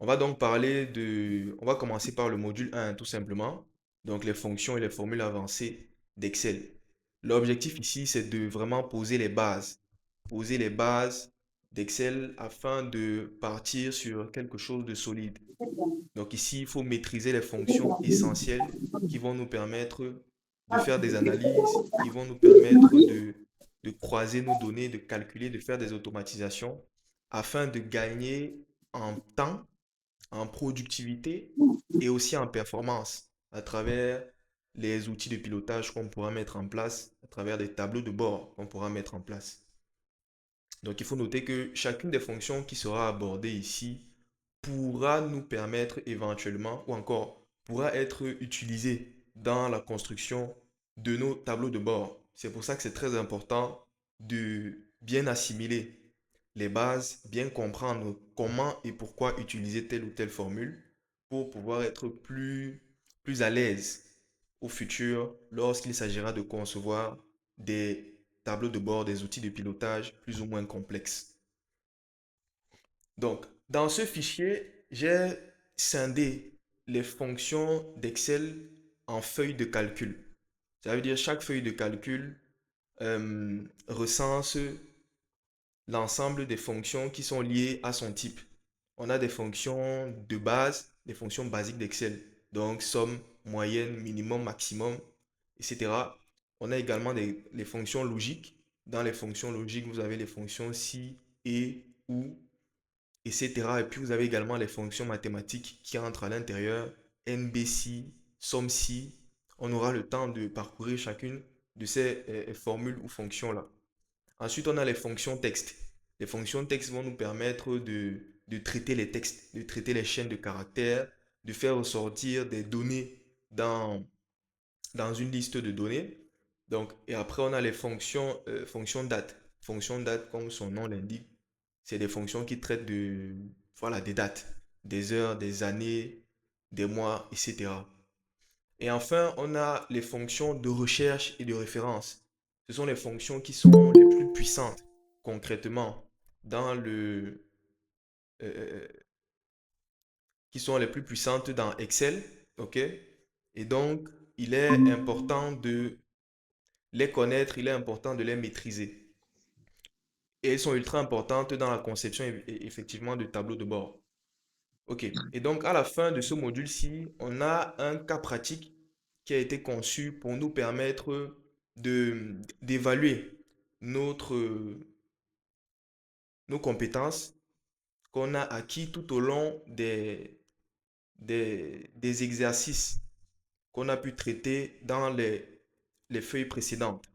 On va donc on va commencer par le module 1 tout simplement. Donc les fonctions et les formules avancées d'Excel. L'objectif ici, c'est de vraiment poser les bases d'Excel afin de partir sur quelque chose de solide. Donc ici, il faut maîtriser les fonctions essentielles qui vont nous permettre de faire des analyses, qui vont nous permettre de croiser nos données, de calculer, de faire des automatisations afin de gagner en temps, en productivité et aussi en performance à travers les outils de pilotage qu'on pourra mettre en place, à travers des tableaux de bord qu'on pourra mettre en place. Donc il faut noter que chacune des fonctions qui sera abordée ici pourra nous permettre éventuellement, ou encore pourra être utilisée dans la construction de nos tableaux de bord. C'est pour ça que c'est très important de bien assimiler les bases, bien comprendre comment et pourquoi utiliser telle ou telle formule pour pouvoir être plus à l'aise au futur lorsqu'il s'agira de concevoir des tableaux de bord, des outils de pilotage plus ou moins complexes. Donc, dans ce fichier, j'ai scindé les fonctions d'Excel en feuilles de calcul. Ça veut dire chaque feuille de calcul recense l'ensemble des fonctions qui sont liées à son type. On a des fonctions de base, des fonctions basiques d'Excel. Donc, somme, moyenne, minimum, maximum, etc. On a également les fonctions logiques. Dans les fonctions logiques, vous avez les fonctions si, et, ou, etc. Et puis, vous avez également les fonctions mathématiques qui entrent à l'intérieur. NBC, SOMSI. On aura le temps de parcourir chacune de ces formules ou fonctions-là. Ensuite, on a les fonctions texte. Les fonctions texte vont nous permettre de traiter les textes, de traiter les chaînes de caractères, de faire ressortir des données dans une liste de données. Donc, et après, on a les fonctions date. Fonctions date, comme son nom l'indique, c'est des fonctions qui traitent voilà, des dates, des heures, des années, des mois, etc. Et enfin, on a les fonctions de recherche et de référence. Ce sont les fonctions qui sont les plus puissantes concrètement dans euh, qui sont les plus puissantes dans Excel, ok? Et donc, il est important de les connaître, il est important de les maîtriser. Et elles sont ultra importantes dans la conception effectivement de tableaux de bord. Ok. Et donc, à la fin de ce module-ci, on a un cas pratique qui a été conçu pour nous permettre d'évaluer notre, nos compétences qu'on a acquis tout au long des exercices qu'on a pu traiter dans les feuilles précédentes.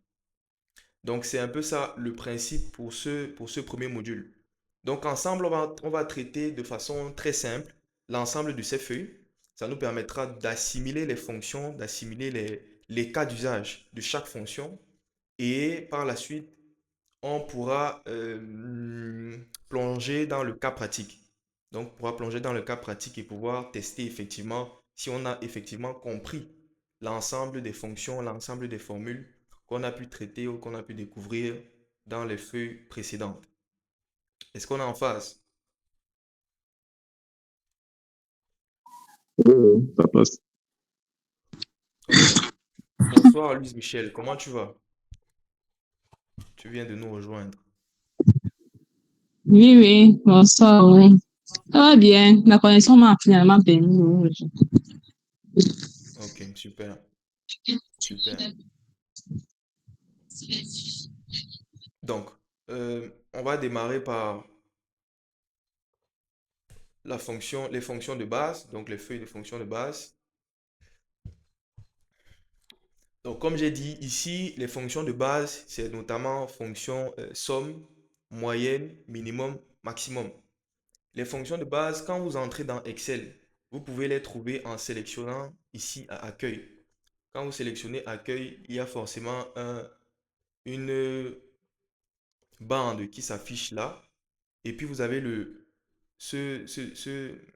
Donc, c'est un peu ça le principe pour ce premier module. Donc, ensemble, on va traiter de façon très simple l'ensemble de ces feuilles. Ça nous permettra d'assimiler les fonctions, d'assimiler les cas d'usage de chaque fonction. Et par la suite, on pourra plonger dans le cas pratique. Donc, on pourra plonger dans le cas pratique et pouvoir tester effectivement si on a effectivement compris l'ensemble des fonctions, l'ensemble des formules qu'on a pu traiter ou qu'on a pu découvrir dans les feuilles précédentes. Est-ce qu'on est en phase? Ça passe. Ok. Bonsoir, Louise Michel. Comment tu vas? Tu viens de nous rejoindre. Oui, oui, bonsoir, oui. Ça va bien. La connexion m'a finalement permis. Oui. Ok, super, super. Donc, on va démarrer par les fonctions de base, donc les feuilles de fonctions de base. Donc, comme j'ai dit ici, les fonctions de base, c'est notamment fonction somme, moyenne, minimum, maximum. Les fonctions de base, quand vous entrez dans Excel, vous pouvez les trouver en sélectionnant ici à accueil. Quand vous sélectionnez accueil, il y a forcément une bande qui s'affiche là. Et puis vous avez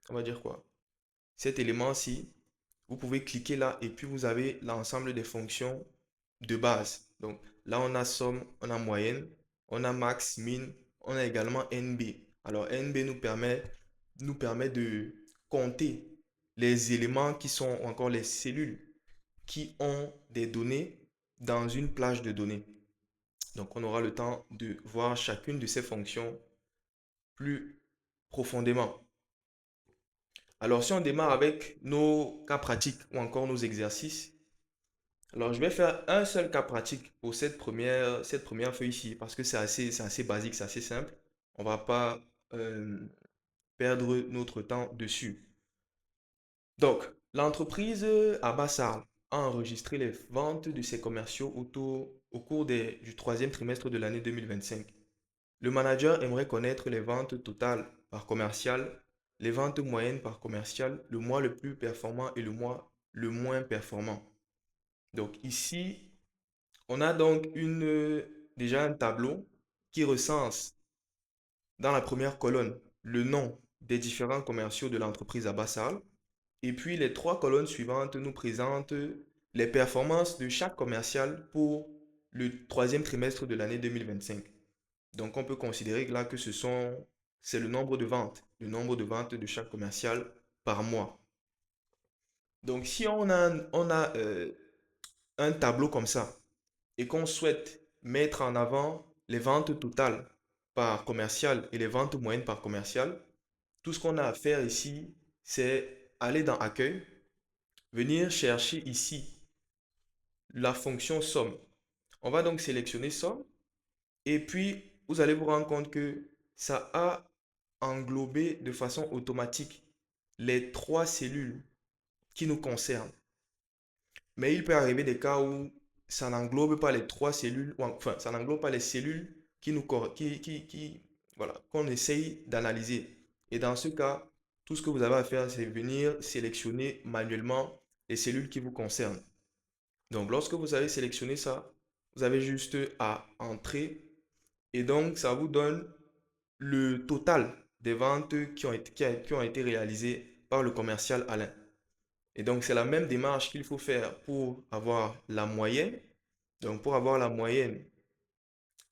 on va dire quoi? Cet élément-ci, vous pouvez cliquer là et puis vous avez l'ensemble des fonctions de base. Donc là, on a somme, on a moyenne, on a max, min, on a également NB. Alors NB nous permet de compter les éléments qui sont ou encore les cellules qui ont des données dans une plage de données. Donc, on aura le temps de voir chacune de ces fonctions plus profondément. Alors, si on démarre avec nos cas pratiques ou encore nos exercices, alors je vais faire un seul cas pratique pour cette première feuille ici parce que c'est assez basique, c'est assez simple. On ne va pas euh, perdre notre temps dessus. Donc, l'entreprise Abassal a enregistré les ventes de ses commerciaux au cours du troisième trimestre de l'année 2025. Le manager aimerait connaître les ventes totales par commercial, les ventes moyennes par commercial, le mois le plus performant et le mois le moins performant. Donc ici, on a donc déjà un tableau qui recense dans la première colonne le nom des différents commerciaux de l'entreprise Abassal. Et puis les trois colonnes suivantes nous présentent les performances de chaque commercial pour le troisième trimestre de l'année 2025. Donc on peut considérer là que c'est le nombre de ventes de chaque commercial par mois. Donc si on a un tableau comme ça et qu'on souhaite mettre en avant les ventes totales par commercial et les ventes moyennes par commercial, tout ce qu'on a à faire ici, c'est aller dans Accueil, venir chercher ici la fonction somme. On va donc sélectionner somme et puis vous allez vous rendre compte que ça a englobé de façon automatique les trois cellules qui nous concernent. Mais il peut arriver des cas où ça n'englobe pas les trois cellules, enfin, ça n'englobe pas les cellules voilà, qu'on essaye d'analyser. Et dans ce cas, tout ce que vous avez à faire, c'est venir sélectionner manuellement les cellules qui vous concernent. Donc, lorsque vous avez sélectionné ça, vous avez juste à entrer et donc ça vous donne le total des ventes qui ont été réalisées par le commercial Alain. Et donc, c'est la même démarche qu'il faut faire pour avoir la moyenne. Donc, pour avoir la moyenne,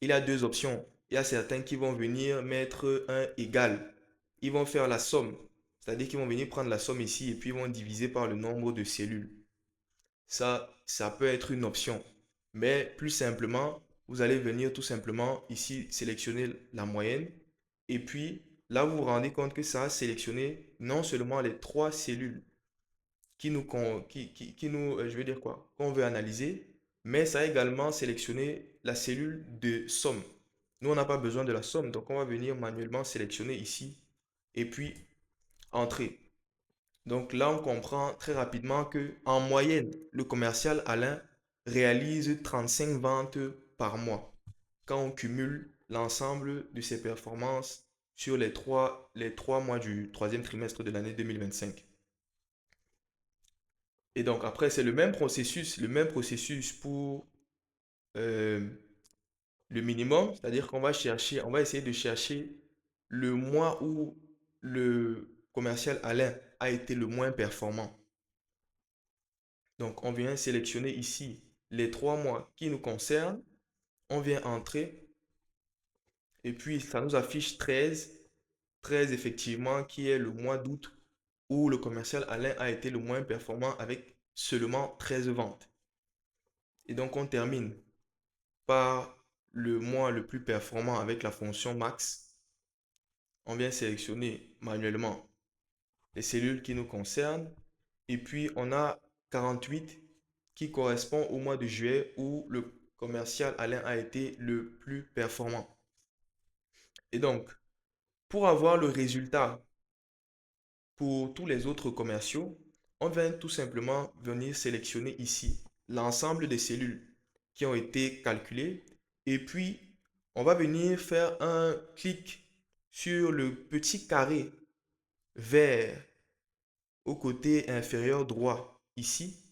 il y a deux options. Il y a certains qui vont venir mettre un égal. Ils vont faire la somme. C'est-à-dire qu'ils vont venir prendre la somme ici et puis ils vont diviser par le nombre de cellules. Ça peut être une option. Mais plus simplement, vous allez venir tout simplement ici sélectionner la moyenne. Et puis là, vous vous rendez compte que ça a sélectionné non seulement les trois cellules je veux dire quoi, qu'on veut analyser, mais ça a également sélectionné la cellule de somme. Nous, on n'a pas besoin de la somme, donc on va venir manuellement sélectionner ici et puis entrer. Donc là, on comprend très rapidement que en moyenne, le commercial Alain réalise 35 ventes par mois quand on cumule l'ensemble de ses performances sur les trois mois du troisième trimestre de l'année 2025. Et donc après, c'est le même processus pour euh, le minimum, c'est-à-dire on va essayer de chercher le mois où le commercial Alain a été le moins performant. Donc on vient sélectionner ici les 3 mois qui nous concernent, on vient entrer et puis ça nous affiche 13, 13 effectivement qui est le mois d'août où le commercial Alain a été le moins performant avec seulement 13 ventes. Et donc on termine par le mois le plus performant avec la fonction max. On vient sélectionner manuellement les cellules qui nous concernent. Et puis, on a 48 qui correspond au mois de juillet où le commercial Alain a été le plus performant. Et donc, pour avoir le résultat pour tous les autres commerciaux, on vient tout simplement venir sélectionner ici l'ensemble des cellules qui ont été calculées et puis on va venir faire un clic sur le petit carré vert au côté inférieur droit ici.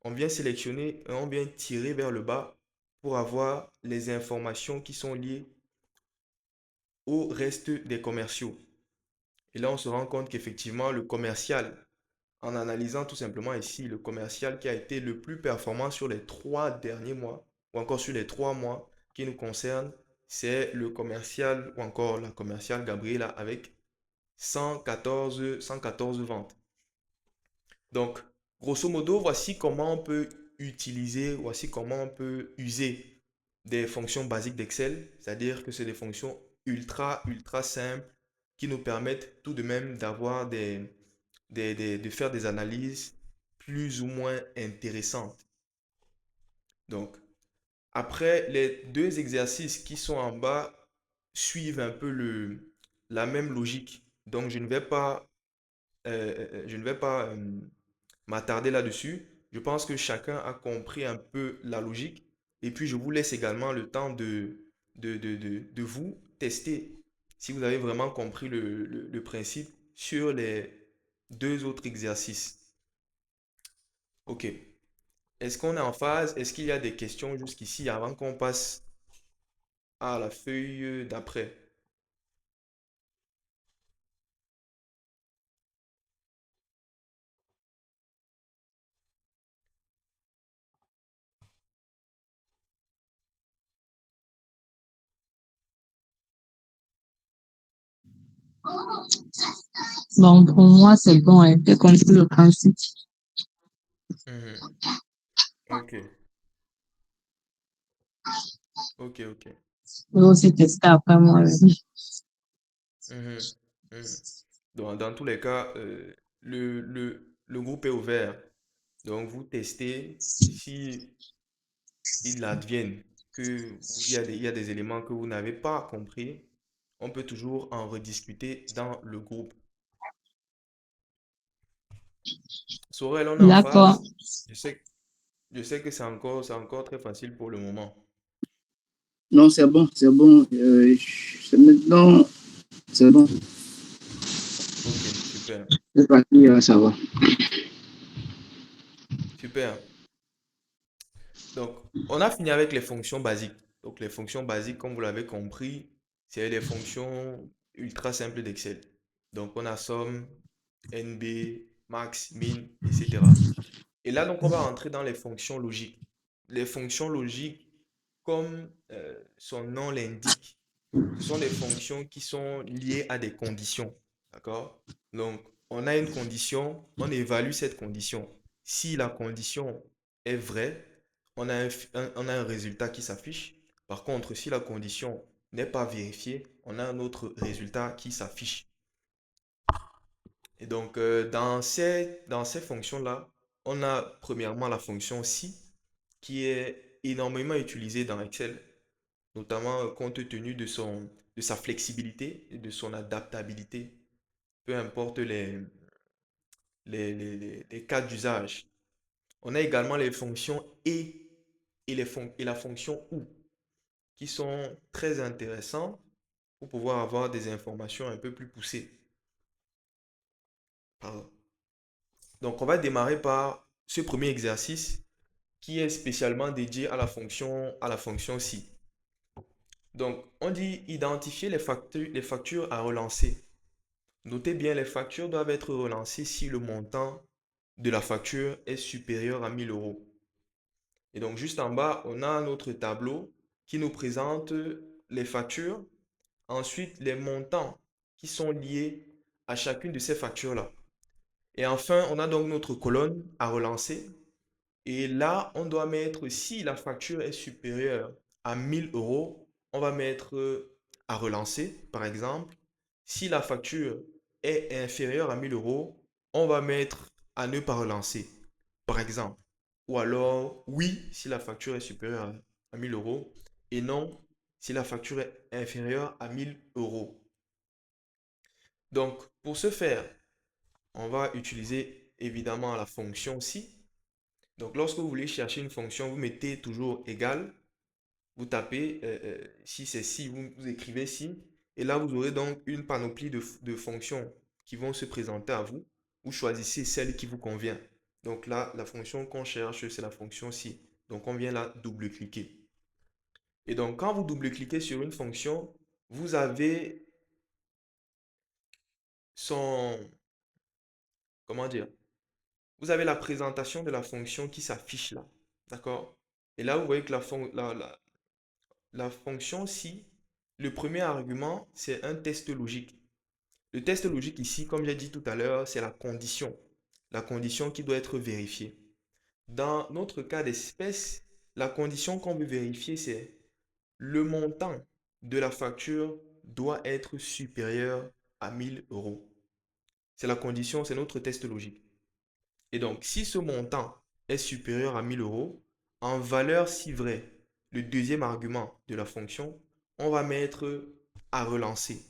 On vient sélectionner et on vient tirer vers le bas pour avoir les informations qui sont liées au reste des commerciaux. Et là, on se rend compte qu'effectivement, le commercial, en analysant tout simplement ici le commercial qui a été le plus performant sur les 3 derniers mois, ou encore sur les 3 mois qui nous concernent, c'est le commercial ou encore la commerciale Gabriela avec 114 ventes. Donc, grosso modo, voici comment on peut utiliser, voici comment on peut user des fonctions basiques d'Excel. C'est-à-dire que c'est des fonctions ultra simples qui nous permettent tout de même d'avoir de faire des analyses plus ou moins intéressantes. Donc, après, les deux exercices qui sont en bas suivent un peu la même logique. Donc, je ne vais pas m'attarder là-dessus. Je pense que chacun a compris un peu la logique. Et puis, je vous laisse également le temps de vous tester si vous avez vraiment compris le principe sur les deux autres exercices. OK. Est-ce qu'on est en phase? Est-ce qu'il y a des questions jusqu'ici avant qu'on passe à la feuille d'après? Bon, pour moi, c'est bon, hein. J'ai compris le principe. Mhm. Ok, ok. Je vais aussi tester après moi. Mhm. Mhm. Dans tous les cas, le groupe est ouvert. Donc, vous testez si il advienne que il y a des éléments que vous n'avez pas compris. On peut toujours en rediscuter dans le groupe. Sorel, on est en D'accord. phase. Je sais, je sais que c'est encore très facile pour le moment. Non, c'est bon, c'est bon. C'est maintenant, c'est bon. Ok, super. C'est parti, ça va. Super. Donc, on a fini avec les fonctions basiques. Donc, les fonctions basiques, comme vous l'avez compris, c'est les fonctions ultra simples d'Excel. Donc, on a somme, NB, max, min, etc. Et là, donc, on va rentrer dans les fonctions logiques. Les fonctions logiques, comme son nom l'indique, ce sont des fonctions qui sont liées à des conditions. D'accord? Donc, on a une condition, on évalue cette condition. Si la condition est vraie, on a un résultat qui s'affiche. Par contre, si la condition n'est pas vérifiée, on a un autre résultat qui s'affiche. Et donc, dans ces fonctions-là, on a premièrement la fonction si, qui est énormément utilisée dans Excel, notamment compte tenu de sa flexibilité et de son adaptabilité, peu importe les cas d'usage. On a également les fonctions et la fonction ou, qui sont très intéressants pour pouvoir avoir des informations un peu plus poussées. Pardon. Donc, on va démarrer par ce premier exercice qui est spécialement dédié à la fonction si. Donc, on dit identifier les factures à relancer. Notez bien, les factures doivent être relancées si le montant de la facture est supérieur à 1000 euros. Et donc, juste en bas, on a notre tableau qui nous présente les factures, ensuite les montants qui sont liés à chacune de ces factures-là. Et enfin, on a donc notre colonne à relancer. Et là, on doit mettre, si la facture est supérieure à 1000 euros, on va mettre à relancer, par exemple. Si la facture est inférieure à 1000 euros, on va mettre à ne pas relancer, par exemple. Ou alors, oui, si la facture est supérieure à 1000 euros, et non, si la facture est inférieure à 1000 euros. Donc, pour ce faire, on va utiliser évidemment la fonction si. Donc, lorsque vous voulez chercher une fonction, vous mettez toujours égal, vous tapez, si c'est si, vous écrivez si, et là, vous aurez donc une panoplie de fonctions qui vont se présenter à vous. Vous choisissez celle qui vous convient. Donc là, la fonction qu'on cherche, c'est la fonction si. Donc, on vient là double-cliquer. Et donc, quand vous double-cliquez sur une fonction, vous avez son, comment dire, vous avez la présentation de la fonction qui s'affiche là. D'accord? Et là, vous voyez que la fonction si, le premier argument, c'est un test logique. Le test logique ici, comme j'ai dit tout à l'heure, c'est la condition. La condition qui doit être vérifiée. Dans notre cas d'espèce, la condition qu'on veut vérifier, c'est le montant de la facture doit être supérieur à 1000 euros. C'est la condition, c'est notre test logique. Et donc, si ce montant est supérieur à 1000 euros, en valeur si vrai, le deuxième argument de la fonction, on va mettre à relancer.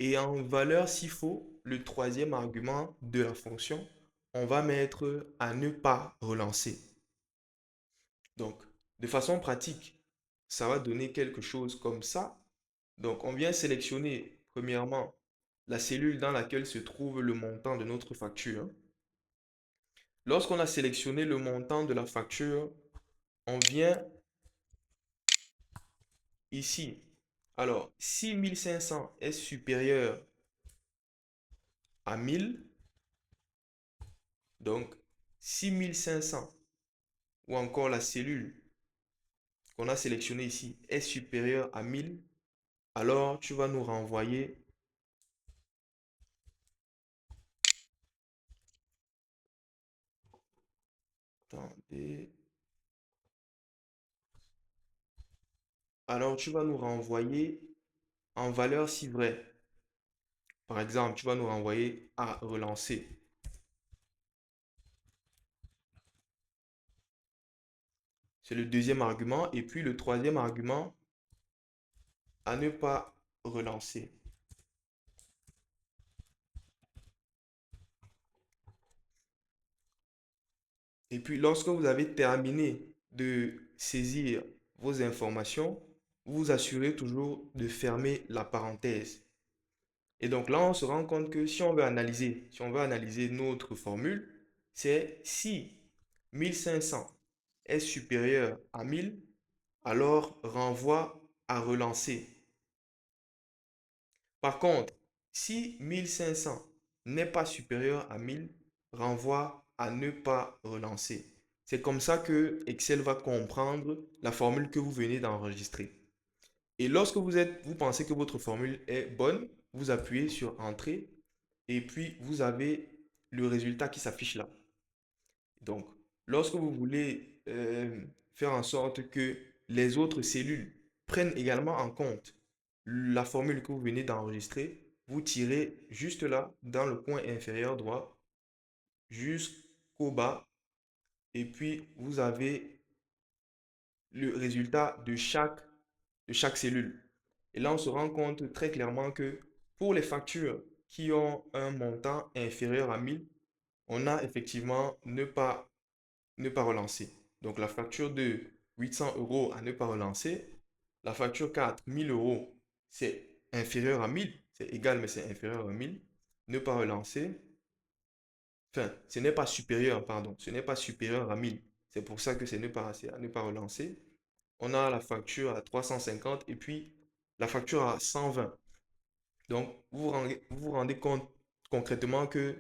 Et en valeur si faux, le troisième argument de la fonction, on va mettre à ne pas relancer. Donc, de façon pratique, ça va donner quelque chose comme ça. Donc, on vient sélectionner, premièrement, la cellule dans laquelle se trouve le montant de notre facture. Lorsqu'on a sélectionné le montant de la facture, on vient ici. Alors, si 1500 est supérieur à 1000, donc si 1500 ou encore la cellule qu'on a sélectionnée ici est supérieure à 1000, alors tu vas nous renvoyer. Attendez. Alors tu vas nous renvoyer en valeur si vrai. Par exemple, tu vas nous renvoyer à relancer. C'est le deuxième argument. Et puis le troisième argument, à ne pas relancer. Et puis lorsque vous avez terminé de saisir vos informations, vous vous assurez toujours de fermer la parenthèse. Et donc là, on se rend compte que si on veut analyser notre formule, c'est si 1500 est supérieur à 1000, alors renvoie à relancer. Par contre, si 1500 n'est pas supérieur à 1000, renvoie à ne pas relancer. C'est comme ça que Excel va comprendre la formule que vous venez d'enregistrer. Et lorsque vous pensez que votre formule est bonne, vous appuyez sur Entrée et puis vous avez le résultat qui s'affiche là. Donc, lorsque vous voulez faire en sorte que les autres cellules prennent également en compte la formule que vous venez d'enregistrer, vous tirez juste là, dans le coin inférieur droit, jusqu'au bas, et puis vous avez le résultat de chaque cellule. Et là, on se rend compte très clairement que pour les factures qui ont un montant inférieur à 1000, on a effectivement ne pas relancer. Donc la facture de 800 euros à ne pas relancer. La facture 4, 1000 euros, c'est inférieur à 1000. C'est égal, mais c'est inférieur à 1000. Ne pas relancer. Enfin, ce n'est pas supérieur, pardon. Ce n'est pas supérieur à 1000. C'est pour ça que c'est à ne pas relancer. On a la facture à 350 et puis la facture à 120. Donc, vous vous rendez compte concrètement que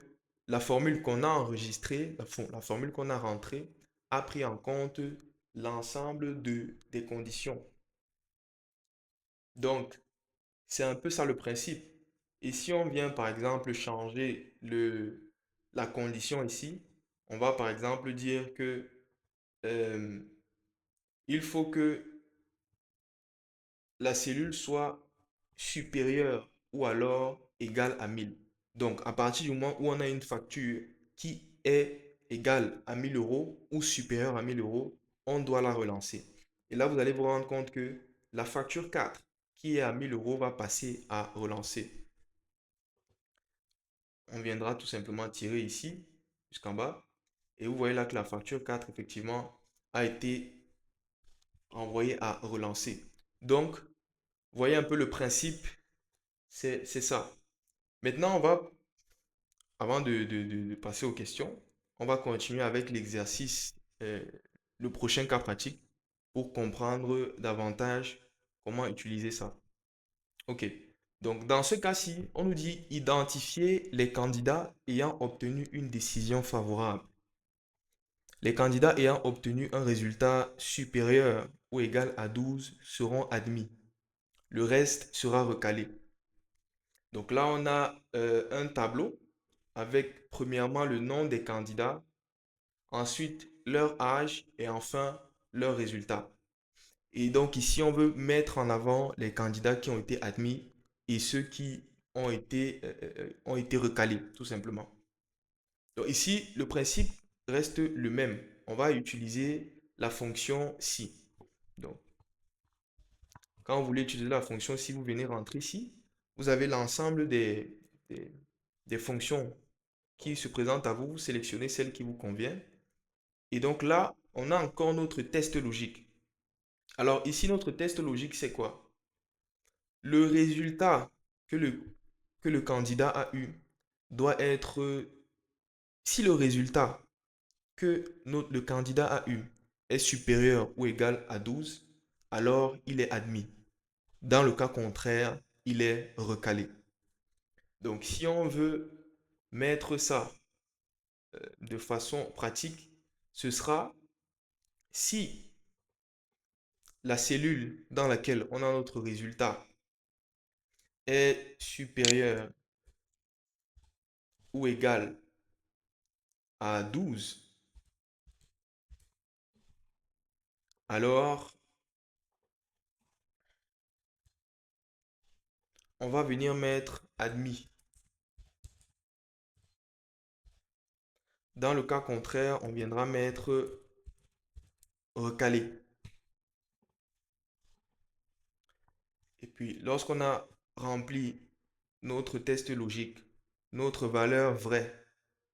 la formule qu'on a enregistrée, la formule qu'on a rentrée, a pris en compte l'ensemble des conditions. Donc, c'est un peu ça le principe. Et si on vient par exemple changer la condition ici, on va par exemple dire que euh, il faut que la cellule soit supérieure ou alors égale à 1000. Donc, à partir du moment où on a une facture qui est égale à 1000 euros ou supérieure à 1000 euros, on doit la relancer. Et là, vous allez vous rendre compte que la facture 4 qui est à 1000 euros va passer à relancer. On viendra tout simplement tirer ici jusqu'en bas. Et vous voyez là que la facture 4, effectivement, a été envoyée à relancer. Donc, vous voyez un peu le principe, c'est ça. Maintenant, avant de passer aux questions, on va continuer avec l'exercice, le prochain cas pratique, pour comprendre davantage comment utiliser ça. Ok. Donc, dans ce cas-ci, on nous dit identifier les candidats ayant obtenu une décision favorable. Les candidats ayant obtenu un résultat supérieur ou égal à 12 seront admis. Le reste sera recalé. Donc là, on a un tableau avec premièrement le nom des candidats, ensuite leur âge et enfin leurs résultats. Et donc ici, on veut mettre en avant les candidats qui ont été admis et ceux qui ont été recalés, tout simplement. Donc ici, le principe reste le même. On va utiliser la fonction si. Donc, quand vous voulez utiliser la fonction si, vous venez rentrer ici. Vous avez l'ensemble des, des fonctions qui se présentent à vous. Vous sélectionnez celle qui vous convient. Et donc là, on a encore notre test logique. Alors ici, notre test logique, c'est quoi? Le résultat que que le candidat a eu doit être, si le résultat le candidat a eu est supérieur ou égal à 12, alors il est admis. Dans le cas contraire, il est recalé. Donc, si on veut mettre ça de façon pratique, ce sera si la cellule dans laquelle on a notre résultat est supérieure ou égale à 12, alors on va venir mettre admis. Dans le cas contraire, on viendra mettre recalé. Et puis, lorsqu'on a rempli notre test logique, notre valeur vraie,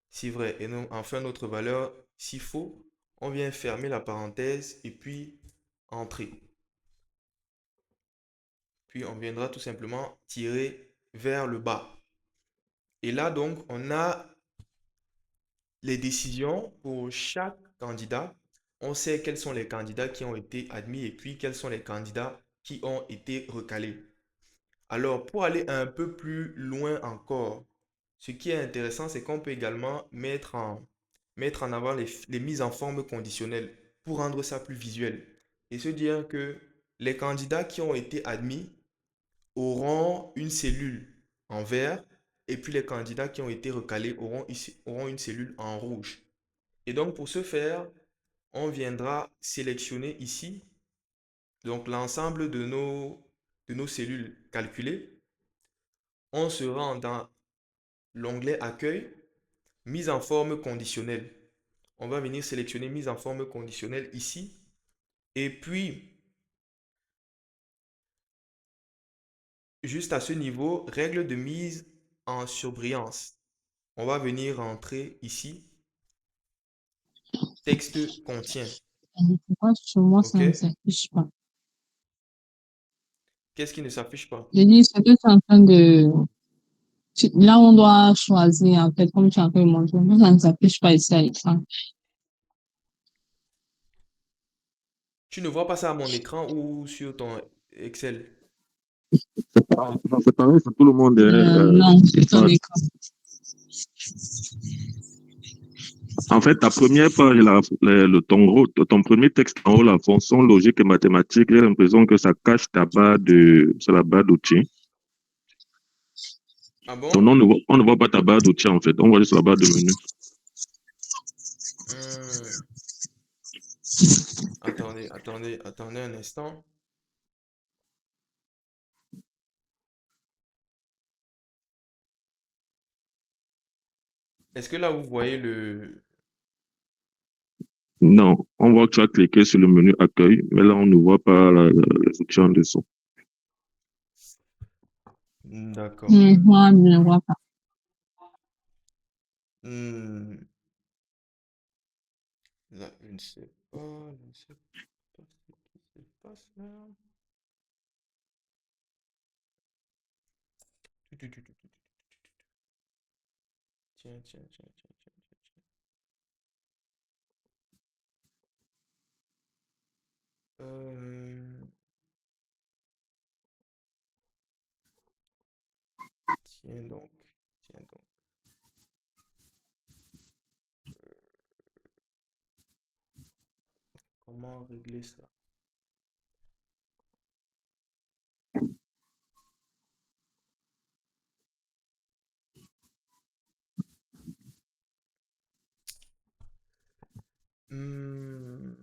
si vrai, et non, enfin notre valeur si faux, on vient fermer la parenthèse et puis entrer. Puis on viendra tout simplement tirer vers le bas. Et là donc, on a les décisions pour chaque candidat. On sait quels sont les candidats qui ont été admis et puis quels sont les candidats qui ont été recalés. Alors, pour aller un peu plus loin encore, ce qui est intéressant, c'est qu'on peut également mettre en avant les mises en forme conditionnelles pour rendre ça plus visuel et se dire que les candidats qui ont été admis auront une cellule en vert et puis les candidats qui ont été recalés auront une cellule en rouge. Et donc, pour ce faire, on viendra sélectionner ici donc l'ensemble de nos cellules calculées. On se rend dans l'onglet Accueil, mise en forme conditionnelle. On va venir sélectionner mise en forme conditionnelle ici. Et puis, juste à ce niveau, règle de mise en surbrillance. On va venir entrer ici, texte contient. Pourquoi sur moi, ça OK? ne s'affiche pas? Qu'est-ce qui ne s'affiche pas? Je dis, c'est que tu es en train de... Là, on doit choisir, en fait, comme tu es en train de montrer. Moi, ça ne s'affiche pas ici à l'écran. Tu ne vois pas ça à mon écran ou sur ton Excel? C'est pareil pour tout le monde. Non, c'est ton Ouais. écran. En fait, ta première page, ton premier texte en haut, la fonction logique et mathématique, j'ai l'impression que ça cache ta barre c'est la barre d'outils. Ah Donc, bon? on ne voit pas ta barre d'outils, en fait. On voit juste la barre de menu. Hmm. Attendez un instant. Est-ce que là, vous voyez le... Non, on voit que tu as cliqué sur le menu accueil, mais là, on ne voit pas les outils en dessous. D'accord. Moi, je ne vois pas. Hmm. Là, je ne sais pas, je ne sais pas ce qui se passe là. Tiens, tiens, tiens, tiens, tiens, tiens, tiens. Euh, tiens donc, tiens donc. Comment régler ça? Hmm,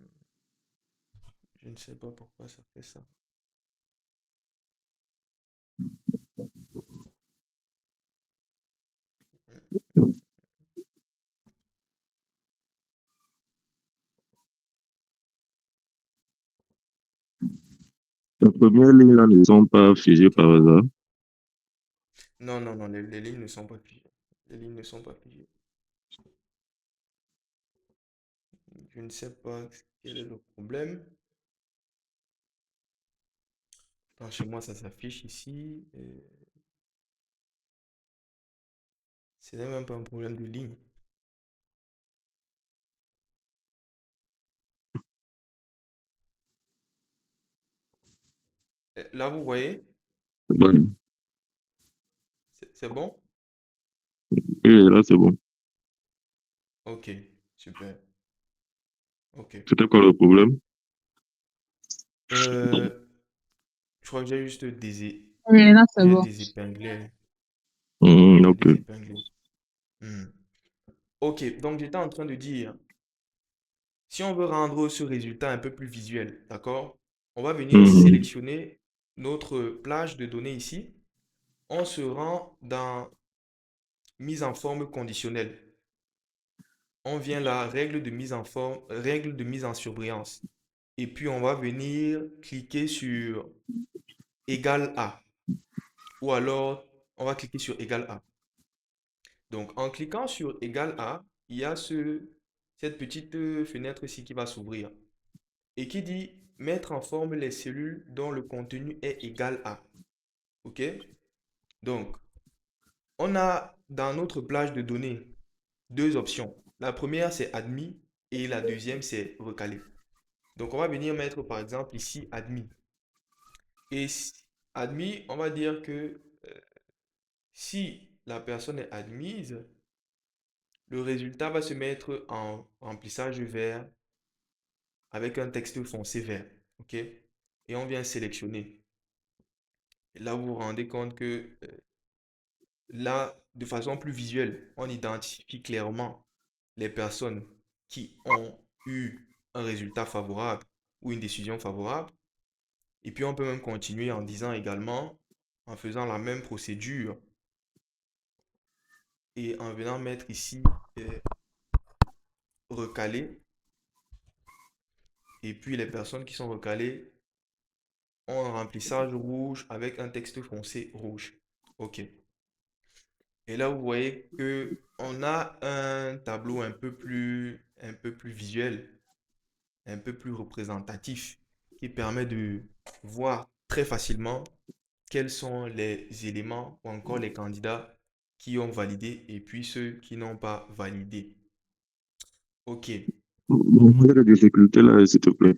je ne sais pas pourquoi ça fait ça. Les premières lignes là ne sont pas figées Ok. par hasard. Non, non, non, les lignes ne sont pas figées. Les lignes ne sont pas figées. Je ne sais pas quel est le problème. Attends, chez moi, ça s'affiche ici. Ce n'est même pas un problème de ligne. Là, vous voyez, Bon. c'est bon? Et là, c'est bon. Ok, super. Ok. C'était quoi le problème? Euh, je crois que Oui, là, c'est j'ai bon. désépinglé. J'ai Ok. désépinglé. Hmm. Ok, donc j'étais en train de dire, si on veut rendre ce résultat un peu plus visuel, d'accord? On va venir Mhm. sélectionner notre plage de données ici. On se rend dans mise en forme conditionnelle. On vient là, règle de mise en forme, règle de mise en surbrillance. Et puis on va venir cliquer sur égal à. Ou alors on va cliquer sur égal à. Donc en cliquant sur égal à, il y a cette petite fenêtre ici qui va s'ouvrir. Et qui dit mettre en forme les cellules dont le contenu est égal à. OK? Donc, on a dans notre plage de données deux options. La première, c'est admis et la deuxième, c'est recalé. Donc, on va venir mettre par exemple ici admis. Et admis, on va dire que si la personne est admise, le résultat va se mettre en remplissage vert avec un texte foncé vert. OK? Et on vient sélectionner. Et là, vous vous rendez compte que là, de façon plus visuelle, on identifie clairement les personnes qui ont eu un résultat favorable ou une décision favorable. Et puis, on peut même continuer en disant également, en faisant la même procédure et en venant mettre ici recalé. Et puis, les personnes qui sont recalées ont un remplissage rouge avec un texte foncé rouge. OK. Et là, vous voyez que on a un tableau un peu plus visuel, un peu plus représentatif, qui permet de voir très facilement quels sont les éléments ou encore les candidats qui ont validé et puis ceux qui n'ont pas validé. OK. Bon, il y a la difficulté là, s'il te plaît.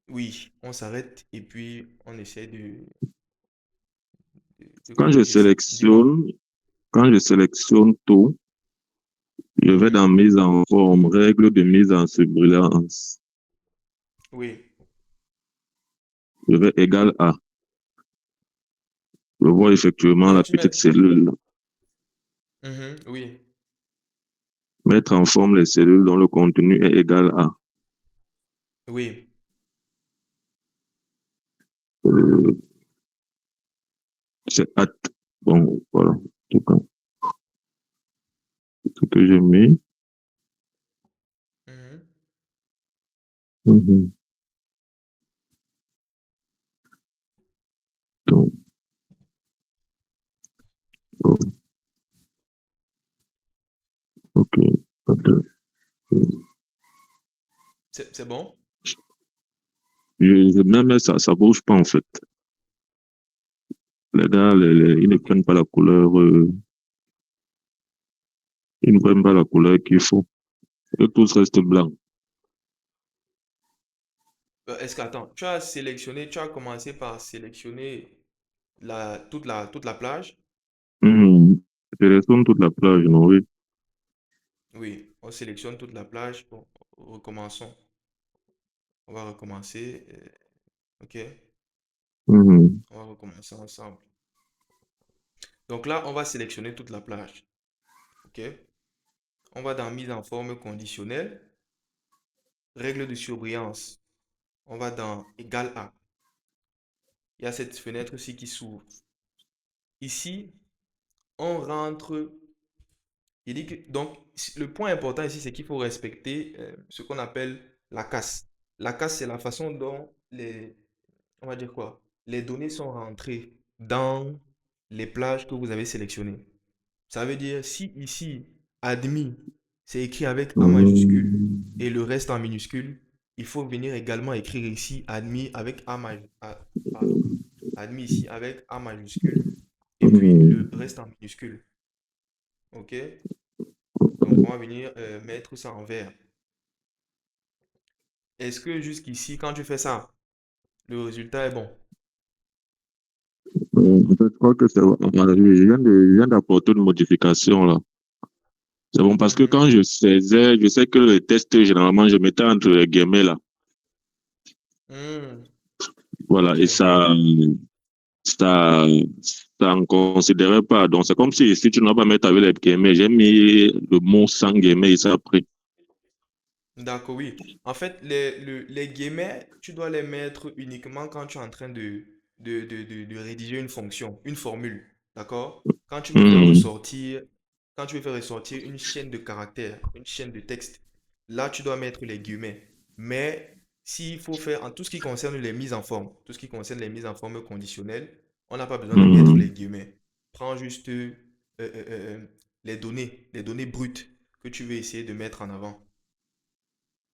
Oui, on s'arrête et puis on essaie de Quand je corriger ça. Dis-moi. sélectionne, quand je sélectionne tout, je vais Mhm. dans mise en forme, règle de mise en surbrillance. Oui. Je vais égal à. Je vois effectivement Quand la tu petite mets... cellule. Mhm, oui. Mettre en forme les cellules dont le contenu est égal à. Oui. Euh, c'est at. Bon, voilà. En tout cas, ce que j'ai mis. Mhm. Mhm. Donc, oh, ok. Attends. C'est bon? Même ça bouge pas en fait. Les gars, ils ne Ok. prennent pas la couleur, ils ne prennent pas la couleur qu'il faut. Et tout reste blanc. Est-ce que, attends, tu as commencé par sélectionner toute la plage? Mhm. Je retourne toute la plage, non, oui. Oui, on sélectionne toute la plage. Bon, recommençons. On va recommencer. Ok, Mhm. on va recommencer ensemble. Donc là, on va sélectionner toute la plage. Ok, on va dans mise en forme conditionnelle. règle de surbrillance. On va dans égal à. Il y a cette fenêtre-ci qui s'ouvre. Ici, on rentre. Il dit que, donc, le point important ici, c'est qu'il faut respecter ce qu'on appelle la casse. La casse, c'est la façon dont on va dire quoi? Les données sont rentrées dans les plages que vous avez sélectionnées. Ça veut dire, si ici, admis, c'est écrit avec A majuscule et le reste en minuscule, il faut venir également écrire ici admis avec pardon, admis ici avec A majuscule et puis le reste en minuscule. OK? Donc, on va venir mettre ça en vert. Est-ce que jusqu'ici, quand tu fais ça, le résultat est bon? En fait, je crois que c'est bon. Je viens d'apporter une modification là. C'est bon parce que Mhm. quand je sais que le test, généralement, je mettais entre les guillemets là. Hmm, Voilà, ok. et ça, ça ne considérait pas. Donc, c'est comme si tu n'as pas mettre avec les guillemets, j'ai mis le mot sans guillemets et ça après. D'accord, oui. En fait, les guillemets, tu dois les mettre uniquement quand tu es en train de rédiger une fonction, une formule. D'accord? Quand tu veux faire Mhm. ressortir, quand tu veux faire ressortir une chaîne de caractères, une chaîne de texte, là, tu dois mettre les guillemets. Mais s'il faut faire, en tout ce qui concerne les mises en forme, tout ce qui concerne les mises en forme conditionnelles, on n'a pas besoin de mettre les Mhm. guillemets. Prends juste les données brutes que tu veux essayer de mettre en avant.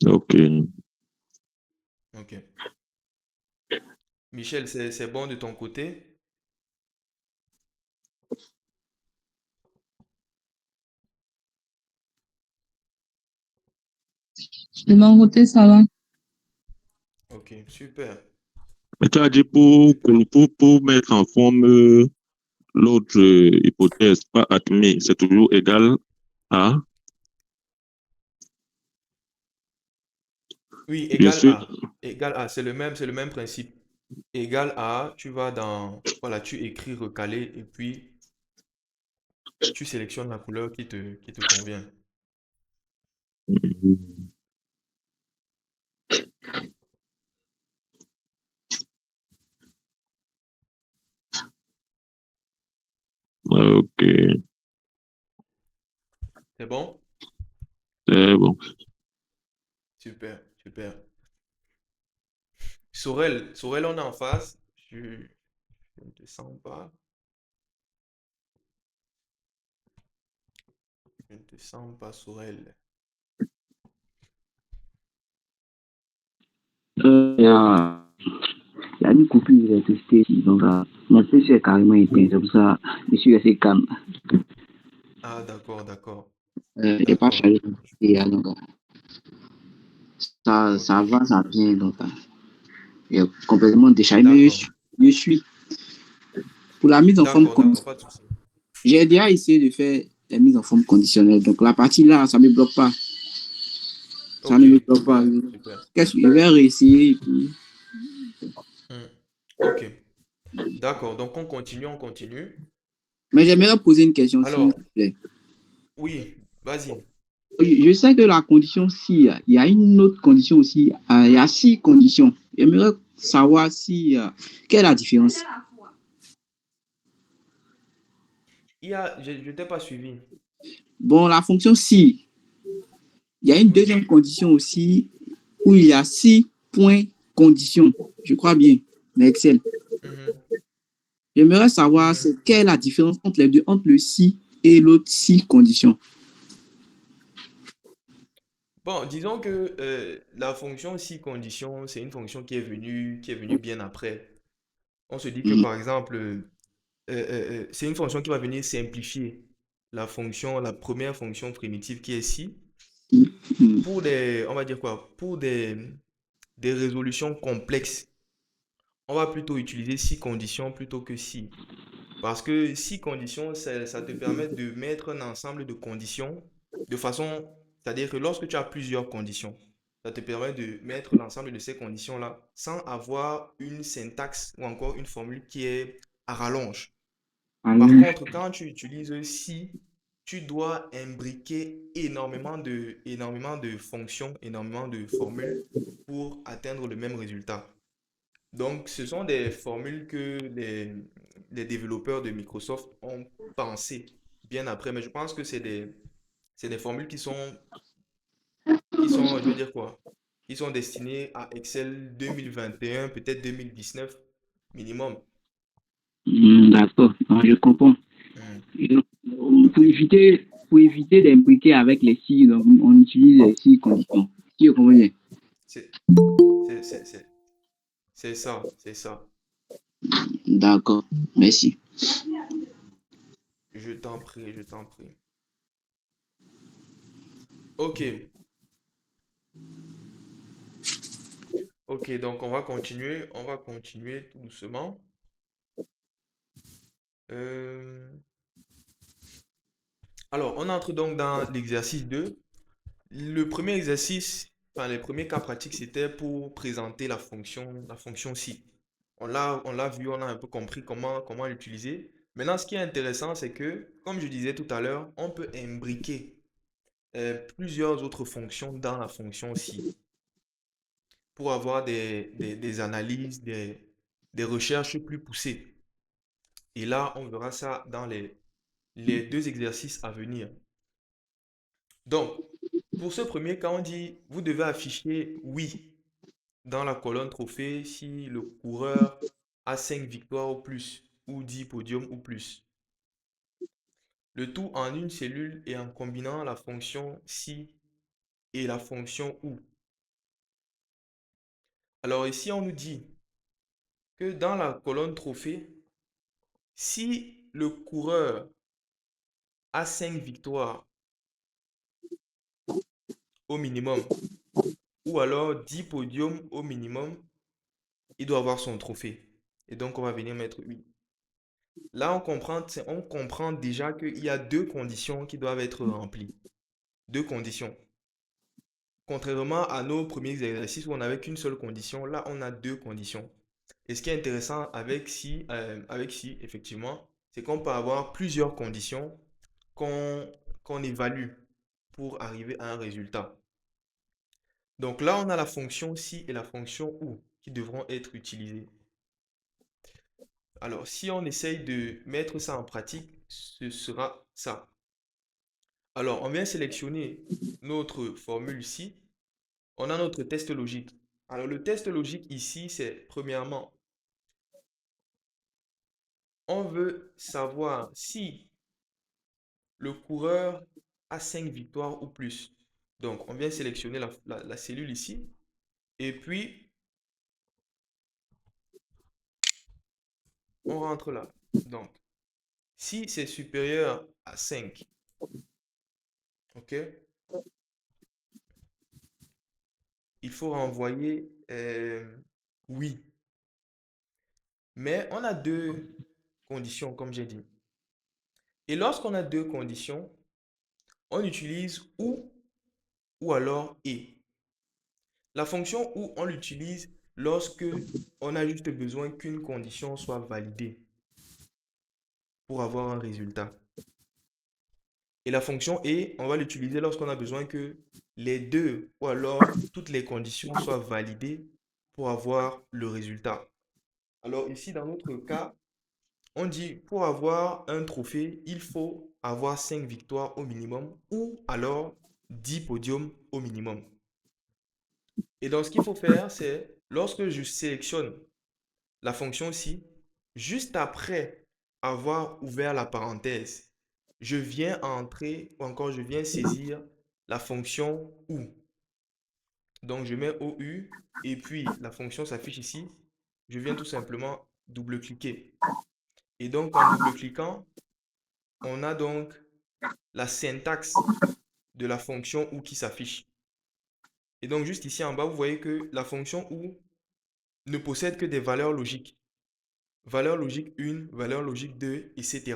Ok. Ok. Michel, c'est bon de ton côté? De mon côté, ça va. Ok, super. Mais tu as dit pour mettre en forme l'autre hypothèse, pas admis, c'est toujours égal à. Oui, Je égal suis. à. Égal à, c'est le même principe. Égal à, tu vas dans, voilà, tu écris recalé et puis tu sélectionnes la couleur qui te convient. Ok, C'est bon? c'est bon. Super, super. Sorel, on est en face. Je ne te sens pas. Je ne te sens pas, Sorel. Il y a une coupure d'électricité ici, donc mon PC est carrément éteint, c'est pour ça que je suis resté calme. Ah, d'accord, d'accord, Il n'est pas d'accord. chargé, et, donc ça Ok, va, ça vient, donc il est complètement déchargé, mais d'accord. je suis pour la mise en forme D'accord, d'accord, conditionnelle. pas de souci. J'ai déjà essayé de faire la mise en forme conditionnelle, donc la partie là, ça ne me bloque pas. Ça Ok, ne me bloque pas. super, super. Je vais réessayer. Et puis... Hmm. Ok, d'accord. Donc on continue, on continue. Mais j'aimerais poser une question, s'il vous Alors, plaît. oui, vas-y. Je sais que la condition si, il y a une autre condition aussi. Il y a 6 conditions. J'aimerais savoir si, quelle est la différence. Je t'ai pas suivi. Bon, la fonction si, il y a une Oui. deuxième condition aussi où il y a 6 points conditions. Je crois bien, dans Excel. Mhm, J'aimerais savoir mhm. quelle est la différence entre les deux, entre le si et l'autre 6 conditions. Bon, disons que la fonction si condition, c'est une fonction qui est venue bien après. On se dit que Mm, par exemple, c'est une fonction qui va venir simplifier la première fonction primitive qui est si, mm. pour on va dire quoi, pour des résolutions complexes. On va plutôt utiliser si conditions plutôt que si. Parce que si conditions, ça te permet de mettre un ensemble de conditions de façon, c'est-à-dire que lorsque tu as plusieurs conditions, ça te permet de mettre l'ensemble de ces conditions-là sans avoir une syntaxe ou encore une formule qui est à rallonge. Par Allons. contre, quand tu utilises si, tu dois imbriquer énormément de fonctions, énormément de formules pour atteindre le même résultat. Donc, ce sont des formules que les développeurs de Microsoft ont pensées bien après, mais je pense que c'est des formules qui sont, je vais dire quoi, qui sont destinées à Excel 2021, peut-être 2019 minimum. D'accord, non, je comprends. Hmm, Et donc, ok. pour éviter d'imbriquer avec les si, donc on utilise les si conditions. Si vous comprenez? C'est c'est- c'est- c'est- c'est ça, c'est ça. D'accord, merci. Je t'en prie, je t'en prie. Ok, ok, donc on va continuer tout doucement. Euh, Alors, on entre donc dans l'exercice 2. Le premier exercice, enfin les premiers cas pratiques, c'était pour présenter la fonction si. On l'a vu, on a un peu compris comment l'utiliser. Maintenant, ce qui est intéressant, c'est que, comme je disais tout à l'heure, on peut imbriquer plusieurs autres fonctions dans la fonction si pour avoir des analyses, des recherches plus poussées. Et là, on verra ça dans les deux exercices à venir. Donc, pour ce premier cas, on dit, vous devez afficher oui dans la colonne trophée si le coureur a 5 victoires ou plus, ou 10 podiums ou plus. Le tout en une cellule et en combinant la fonction si et la fonction ou. Alors ici, on nous dit que dans la colonne trophée, si le coureur a 5 victoires au minimum, ou alors 10 podiums au minimum, il doit avoir son trophée. Et donc, on va venir mettre oui. Là, on comprend déjà qu'il y a deux conditions qui doivent être remplies. Deux conditions. Contrairement à nos premiers exercices où on n'avait qu'une seule condition, là, on a deux conditions. Et ce qui est intéressant avec si effectivement, c'est qu'on peut avoir plusieurs conditions qu'on évalue pour arriver à un résultat. Donc là, on a la fonction si et la fonction ou qui devront être utilisées. Alors, si on essaye de mettre ça en pratique, ce sera ça. Alors, on vient sélectionner notre formule ici. On a notre test logique. Alors, le test logique ici, c'est premièrement, on veut savoir si le coureur a 5 victoires ou plus. Donc, on vient sélectionner la cellule ici. Et puis, on rentre là. Donc, si c'est supérieur à 5, ok, il faut renvoyer oui. Mais on a deux conditions, comme j'ai dit. Et lorsqu'on a deux conditions, on utilise ou alors et. La fonction ou on l'utilise lorsque on a juste besoin qu'une condition soit validée pour avoir un résultat. Et la fonction et, on va l'utiliser lorsqu'on a besoin que les deux ou alors toutes les conditions soient validées pour avoir le résultat. Alors ici, dans notre cas, on dit pour avoir un trophée, il faut avoir 5 victoires au minimum ou alors 10 podiums au minimum. Et donc, ce qu'il faut faire, c'est lorsque je sélectionne la fonction ci, juste après avoir ouvert la parenthèse, je viens entrer ou encore je viens saisir la fonction ou. Donc, je mets OU et puis la fonction s'affiche ici. Je viens tout simplement double-cliquer. Et donc, en double-cliquant, on a donc la syntaxe de la fonction ou qui s'affiche. Et donc, juste ici en bas, vous voyez que la fonction ou ne possède que des valeurs logiques. Valeur logique 1, valeur logique 2, etc.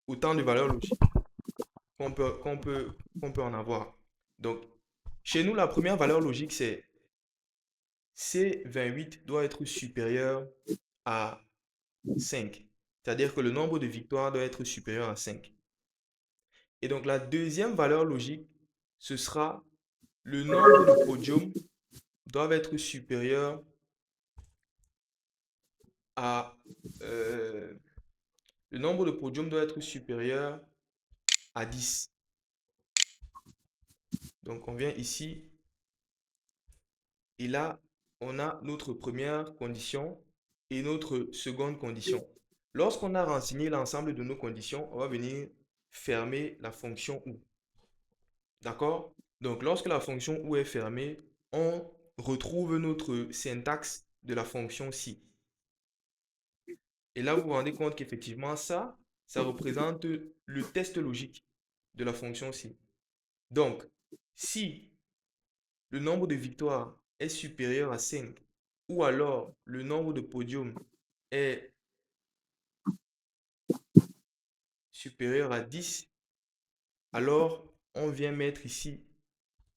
Autant de valeurs logiques qu'on peut en avoir. Donc, chez nous, la première valeur logique, c'est C28 doit être supérieur à 5. C'est-à-dire que le nombre de victoires doit être supérieur à 5. Et donc, la deuxième valeur logique, ce sera le nombre de podiums doivent être supérieurs à... euh, le nombre de podiums doit être supérieur à 10. Donc, on vient ici et là, on a notre première condition et notre seconde condition. Lorsqu'on a renseigné l'ensemble de nos conditions, on va venir fermer la fonction OU. D'accord? Donc, lorsque la fonction OU est fermée, on retrouve notre syntaxe de la fonction si. Et là, vous vous rendez compte qu'effectivement, ça représente le test logique de la fonction si. Donc, si le nombre de victoires est supérieur à 5, ou alors le nombre de podiums est supérieur à 10, alors on vient mettre ici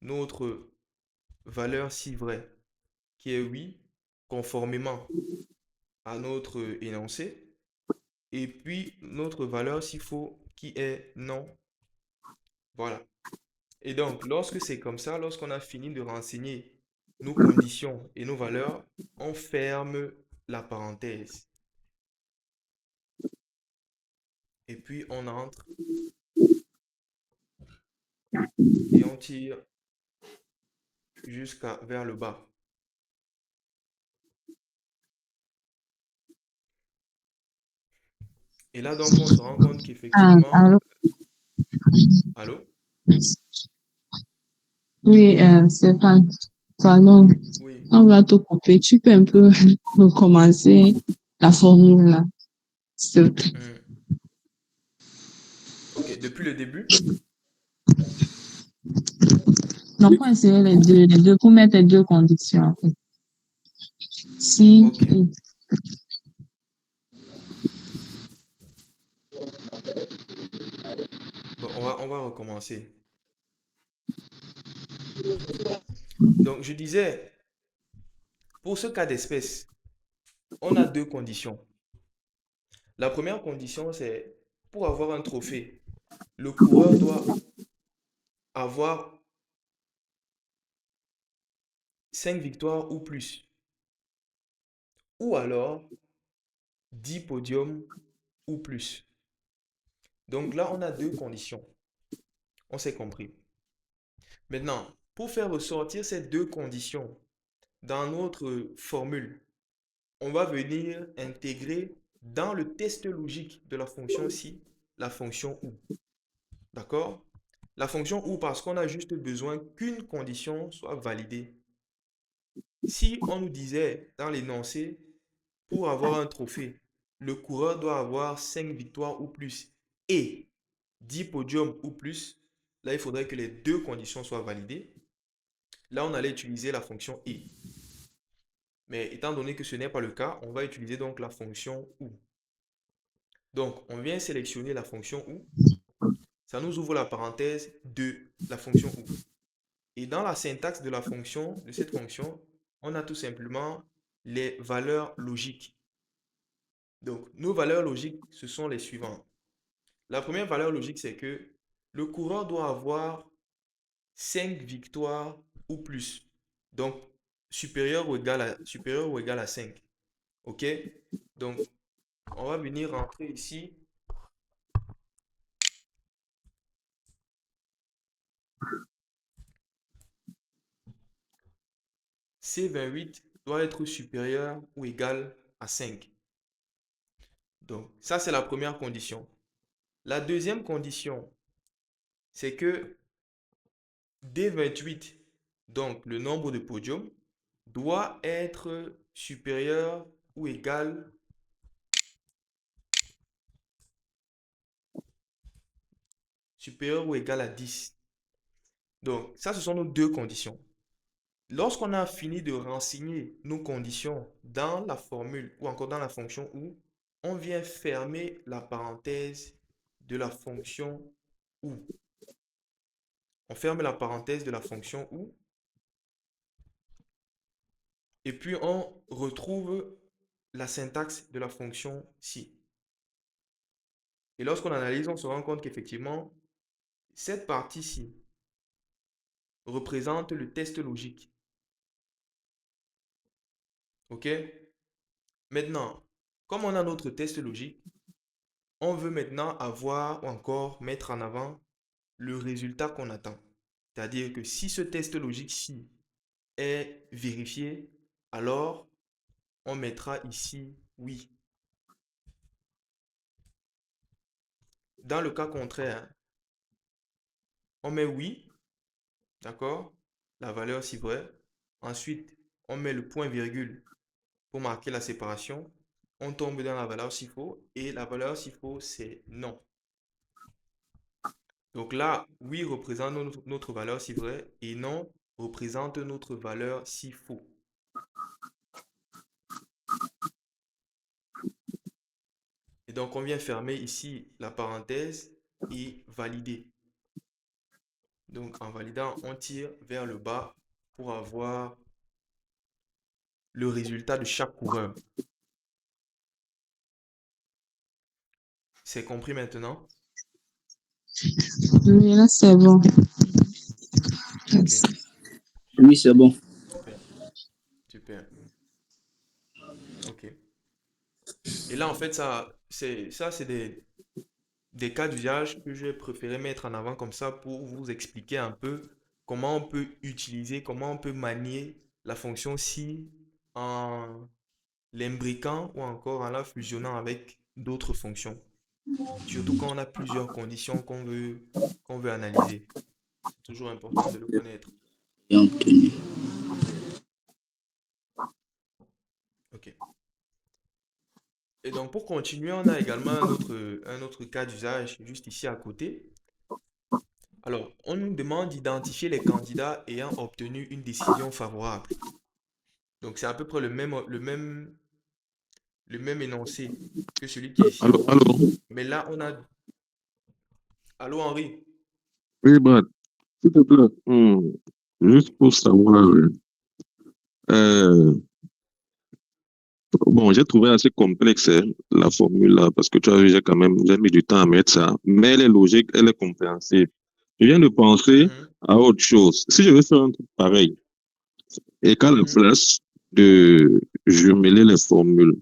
notre valeur si vraie, qui est oui, conformément à notre énoncé, et puis notre valeur si faux, qui est non. Voilà. Et donc, lorsque c'est comme ça, lorsqu'on a fini de renseigner nos conditions et nos valeurs, on ferme la parenthèse. Et puis, on entre et on tire jusqu'à vers le bas. Et là, donc, on se rend compte qu'effectivement... Alors, Allô? oui, Stéphane, pardon, Oui. on va te couper. Tu peux un peu recommencer la formule là, s'il te plaît. Ok, depuis le début? Donc, on va essayer les deux pour mettre les deux conditions. En fait. Si, Ok. Bon, on va recommencer. Donc, je disais, pour ce cas d'espèce, on a deux conditions. La première condition, c'est pour avoir un trophée, le coureur doit avoir 5 victoires ou plus. Ou alors 10 podiums ou plus. Donc là, on a deux conditions. On s'est compris. Maintenant, pour faire ressortir ces deux conditions dans notre formule, on va venir intégrer dans le test logique de la fonction si la fonction OU. D'accord? La fonction OU parce qu'on a juste besoin qu'une condition soit validée. Si on nous disait dans l'énoncé, pour avoir un trophée, le coureur doit avoir 5 victoires ou plus et 10 podiums ou plus, là il faudrait que les deux conditions soient validées. Là on allait utiliser la fonction et. Mais étant donné que ce n'est pas le cas, on va utiliser donc la fonction OU. Donc on vient sélectionner la fonction OU. Ça nous ouvre la parenthèse de la fonction OU. Et dans la syntaxe de la fonction, de cette fonction, on a tout simplement les valeurs logiques. Donc, nos valeurs logiques, ce sont les suivantes. La première valeur logique, c'est que le coureur doit avoir 5 victoires ou plus. Donc, supérieur ou égal à 5. OK? Donc, on va venir rentrer ici. C28 doit être supérieur ou égal à 5. Donc, ça, c'est la première condition. La deuxième condition, c'est que D28, donc le nombre de podiums, doit être supérieur ou égal à 10. Donc, ça, ce sont nos deux conditions. Lorsqu'on a fini de renseigner nos conditions dans la formule ou encore dans la fonction OU, on vient fermer la parenthèse de la fonction OU. On ferme la parenthèse de la fonction OU et puis on retrouve la syntaxe de la fonction si. Et lorsqu'on analyse, on se rend compte qu'effectivement, cette partie-ci représente le test logique. OK? Maintenant, comme on a notre test logique, on veut maintenant avoir ou encore mettre en avant le résultat qu'on attend. C'est-à-dire que si ce test logique-ci est vérifié, alors on mettra ici oui. Dans le cas contraire, on met oui, d'accord? La valeur si vrai. Ensuite, on met le point virgule pour marquer la séparation. On tombe dans la valeur si faux et la valeur si faux, c'est non. Donc là, oui représente notre valeur si vrai et non représente notre valeur si faux. Et donc, on vient fermer ici la parenthèse et valider. Donc, en validant, on tire vers le bas pour avoir le résultat de chaque coureur. C'est compris maintenant? Oui, là, c'est bon. Ok, Oui, c'est bon. super, super. Ok. Et là, en fait, c'est des cas d'usage que j'ai préféré mettre en avant comme ça pour vous expliquer un peu comment on peut utiliser, comment on peut manier la fonction si en l'imbriquant ou encore en la fusionnant avec d'autres fonctions. Surtout quand on a plusieurs conditions qu'on veut analyser. C'est toujours important de le connaître. Bien obtenu. OK. Et donc pour continuer, on a également un autre cas d'usage juste ici à côté. Alors, on nous demande d'identifier les candidats ayant obtenu une décision favorable. Donc c'est à peu près le même énoncé que celui qui est ici en Alors, haut. alors, Mais là, on a... Allô Henri? oui, Brad, s'il te plaît, juste pour savoir, euh, bon, j'ai trouvé assez complexe hein, la formule là, parce que tu as vu, j'ai mis du temps à mettre ça, mais elle est logique, elle est compréhensible. Je viens de penser Mhm, à autre chose. Si je veux faire un truc pareil, et qu'à la mhm, place de jumeler les formules,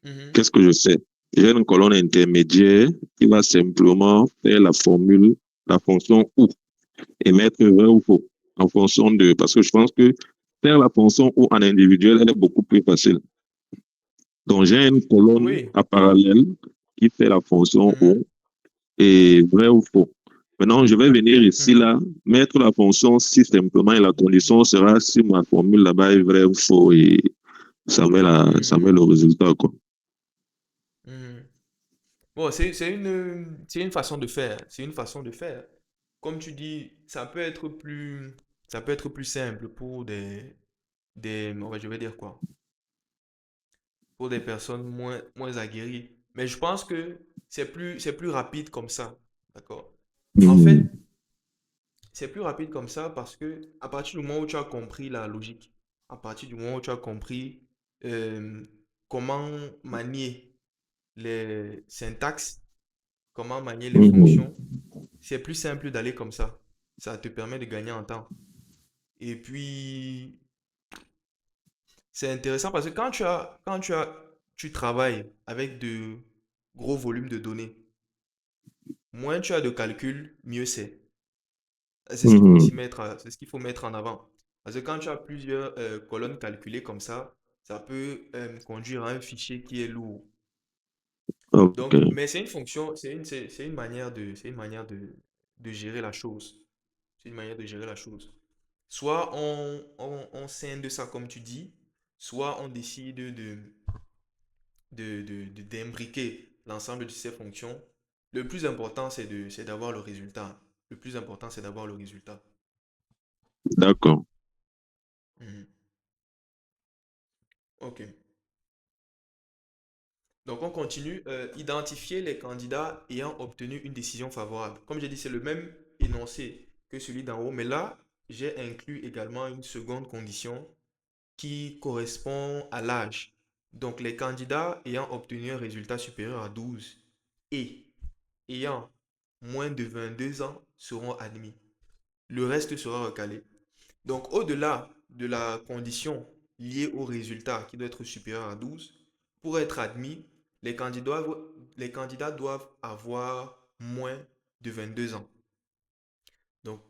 mhm, qu'est-ce que je fais? J'ai une colonne intermédiaire qui va simplement faire la formule, la fonction ou, et mettre vrai ou faux en fonction de, parce que je pense que faire la fonction ou en individuel, elle est beaucoup plus facile. Donc, j'ai une colonne oui. à parallèle qui fait la fonction Mhm, ou et vrai ou faux. Maintenant, je vais venir ici, mhm, là, mettre la fonction si simplement et la condition sera si ma formule là-bas est vraie ou faux et ça met mhm, le résultat, quoi. mhm. Bon, c'est une façon de faire. C'est une façon de faire. Comme tu dis, ça peut être plus simple pour je vais dire quoi? Pour des personnes moins aguerries. Mais je pense que c'est plus rapide comme ça. D'accord? En Mhm. fait, c'est plus rapide comme ça parce que à partir du moment où tu as compris la logique, à partir du moment où tu as compris euh, comment manier les syntaxes, comment manier les Mhm. fonctions, c'est plus simple d'aller comme ça. Ça te permet de gagner en temps. Et puis, c'est intéressant parce que tu travailles avec de gros volumes de données, moins tu as de calculs, mieux c'est. C'est ce qu'il faut aussi Mhm. mettre, c'est ce qu'il faut mettre en avant. Parce que quand tu as plusieurs colonnes calculées comme ça peut conduire à un fichier qui est lourd. Ok, Donc, mais c'est une fonction, c'est une manière de gérer la chose. C'est une manière de gérer la chose. Soit on scinde ça comme tu dis, soit on décide d'imbriquer l'ensemble de ces fonctions. Le plus important, c'est d'avoir le résultat. Le plus important, c'est d'avoir le résultat. d'accord. Mhm. OK. Donc, on continue. Identifier les candidats ayant obtenu une décision favorable. Comme j'ai dit, c'est le même énoncé que celui d'en haut, mais là, j'ai inclus également une seconde condition qui correspond à l'âge. Donc, les candidats ayant obtenu un résultat supérieur à 12 et ayant moins de 22 ans seront admis. Le reste sera recalé. Donc, au-delà de la condition liée au résultat qui doit être supérieur à 12, pour être admis, les candidats doivent avoir moins de 22 ans. Donc,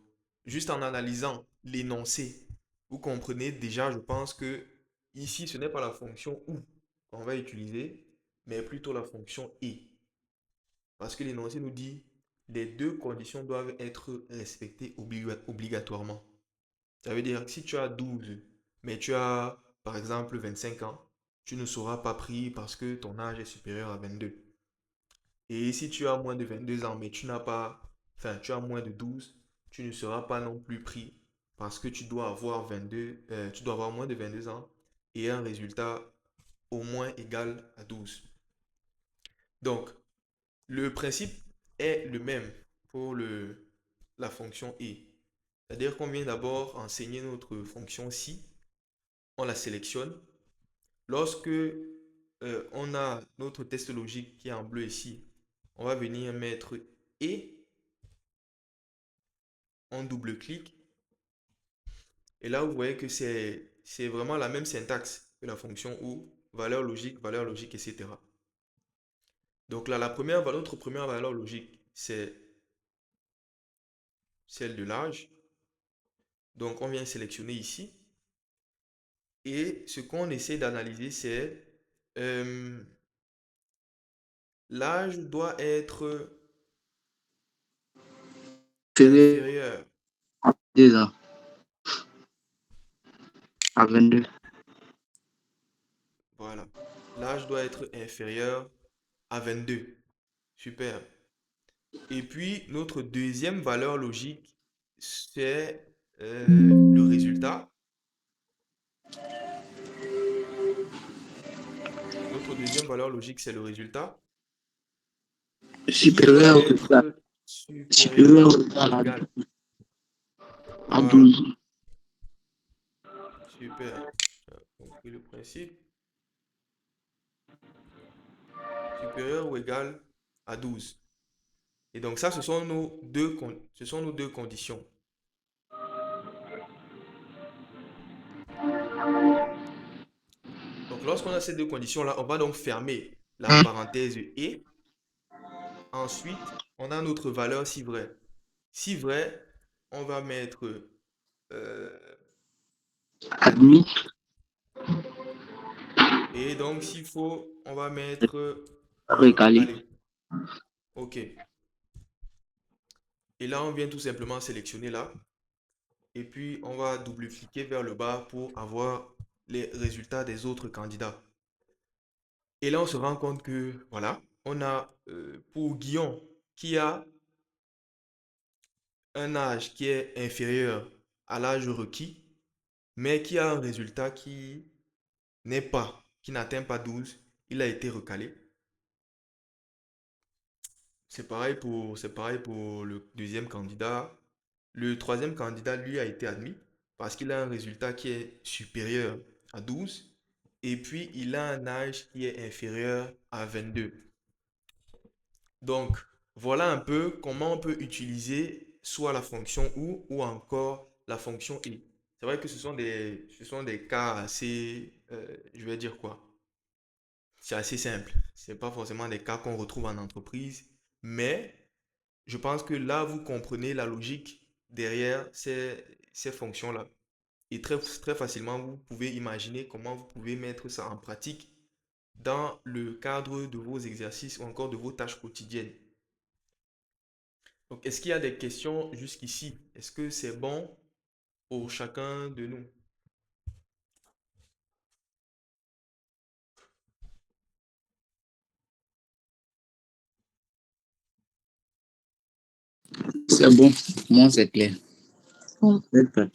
juste en analysant l'énoncé, vous comprenez déjà, je pense que ici, ce n'est pas la fonction ou qu'on va utiliser, mais plutôt la fonction et. Parce que l'énoncé nous dit les deux conditions doivent être respectées obligatoirement. Ça veut dire que si tu as 12, mais tu as par exemple 25 ans, tu ne seras pas pris parce que ton âge est supérieur à 22. Et si tu as moins de 22 ans, mais tu as moins de 12, tu ne seras pas non plus pris parce que tu dois avoir moins de 22 ans et un résultat au moins égal à 12. Donc, le principe est le même pour la fonction et. C'est-à-dire qu'on vient d'abord enseigner notre fonction si, on la sélectionne. Lorsque on a notre test logique qui est en bleu ici, on va venir mettre et, on double-clique. Et là, vous voyez que c'est vraiment la même syntaxe que la fonction ou, valeur logique, etc. Donc là, notre première valeur logique, c'est celle de l'âge. Donc on vient sélectionner ici. Et ce qu'on essaie d'analyser, c'est euh, l'âge doit être Inférieur inférieur. à 2 ans, à 22. Voilà. L'âge doit être inférieur à 22. Super. Et puis, notre deuxième valeur logique, c'est le résultat. Notre deuxième valeur logique, c'est le résultat qui doit Supérieur être supérieur supérieur ou à égal. à Voilà. 12. Super. Tu as compris le principe. Supérieur ou égal à 12. Et donc ça, ce sont nos deux conditions. Donc lorsqu'on a ces deux conditions-là, on va donc fermer la parenthèse et. Ensuite, on a notre valeur si vrai. Si vrai, on va mettre euh, admis. Admis, Et donc, s'il faut, on va mettre recalé. recalé. OK. Et là, on vient tout simplement sélectionner là. Et puis, on va double-cliquer vers le bas pour avoir les résultats des autres candidats. Et là, on se rend compte que, voilà, on a pour Guillaume qui a un âge qui est inférieur à l'âge requis, mais qui a un résultat qui n'atteint pas 12, il a été recalé. C'est pareil pour le deuxième candidat. Le troisième candidat, lui, a été admis parce qu'il a un résultat qui est supérieur à 12 et puis il a un âge qui est inférieur à 22. Donc, voilà un peu comment on peut utiliser soit la fonction ou encore la fonction et. C'est vrai que ce sont des cas assez, je vais dire quoi? C'est assez simple. Ce n'est pas forcément des cas qu'on retrouve en entreprise, mais je pense que là, vous comprenez la logique derrière ces fonctions-là. Et très facilement, vous pouvez imaginer comment vous pouvez mettre ça en pratique dans le cadre de vos exercices ou encore de vos tâches quotidiennes. Donc, est-ce qu'il y a des questions jusqu'ici? Est-ce que c'est bon pour chacun de nous? C'est bon, moi c'est clair. Bon,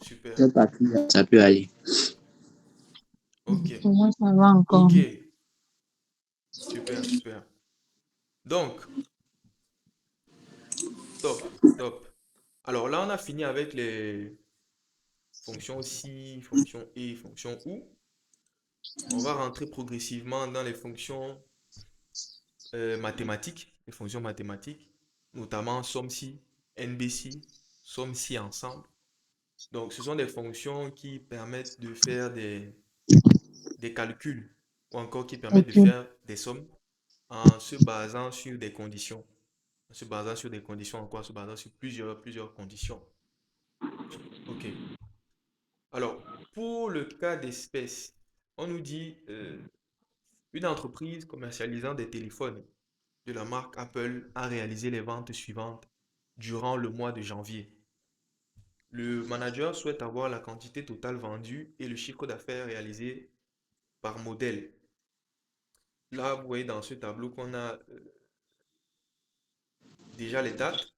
Super. Cette partie, ça peut aller. Ok. pour moi, ça va encore. Ok. Super, super. Donc, top, top. Alors là, on a fini avec les fonctions si, fonctions et, fonctions ou. On va rentrer progressivement dans les fonctions mathématiques, les fonctions mathématiques. notamment SOMSI, NBC, SOMSI ensemble. Donc, ce sont des fonctions qui permettent de faire des calculs ou encore qui permettent de Ok. faire des sommes en se basant sur des conditions. En se basant sur des conditions, en quoi? En se basant sur plusieurs conditions. OK. Alors, pour le cas d'espèce, on nous dit une entreprise commercialisant des téléphones de la marque Apple a réalisé les ventes suivantes durant le mois de janvier. Le manager souhaite avoir la quantité totale vendue et le chiffre d'affaires réalisé par modèle. Là, vous voyez dans ce tableau qu'on a déjà les dates,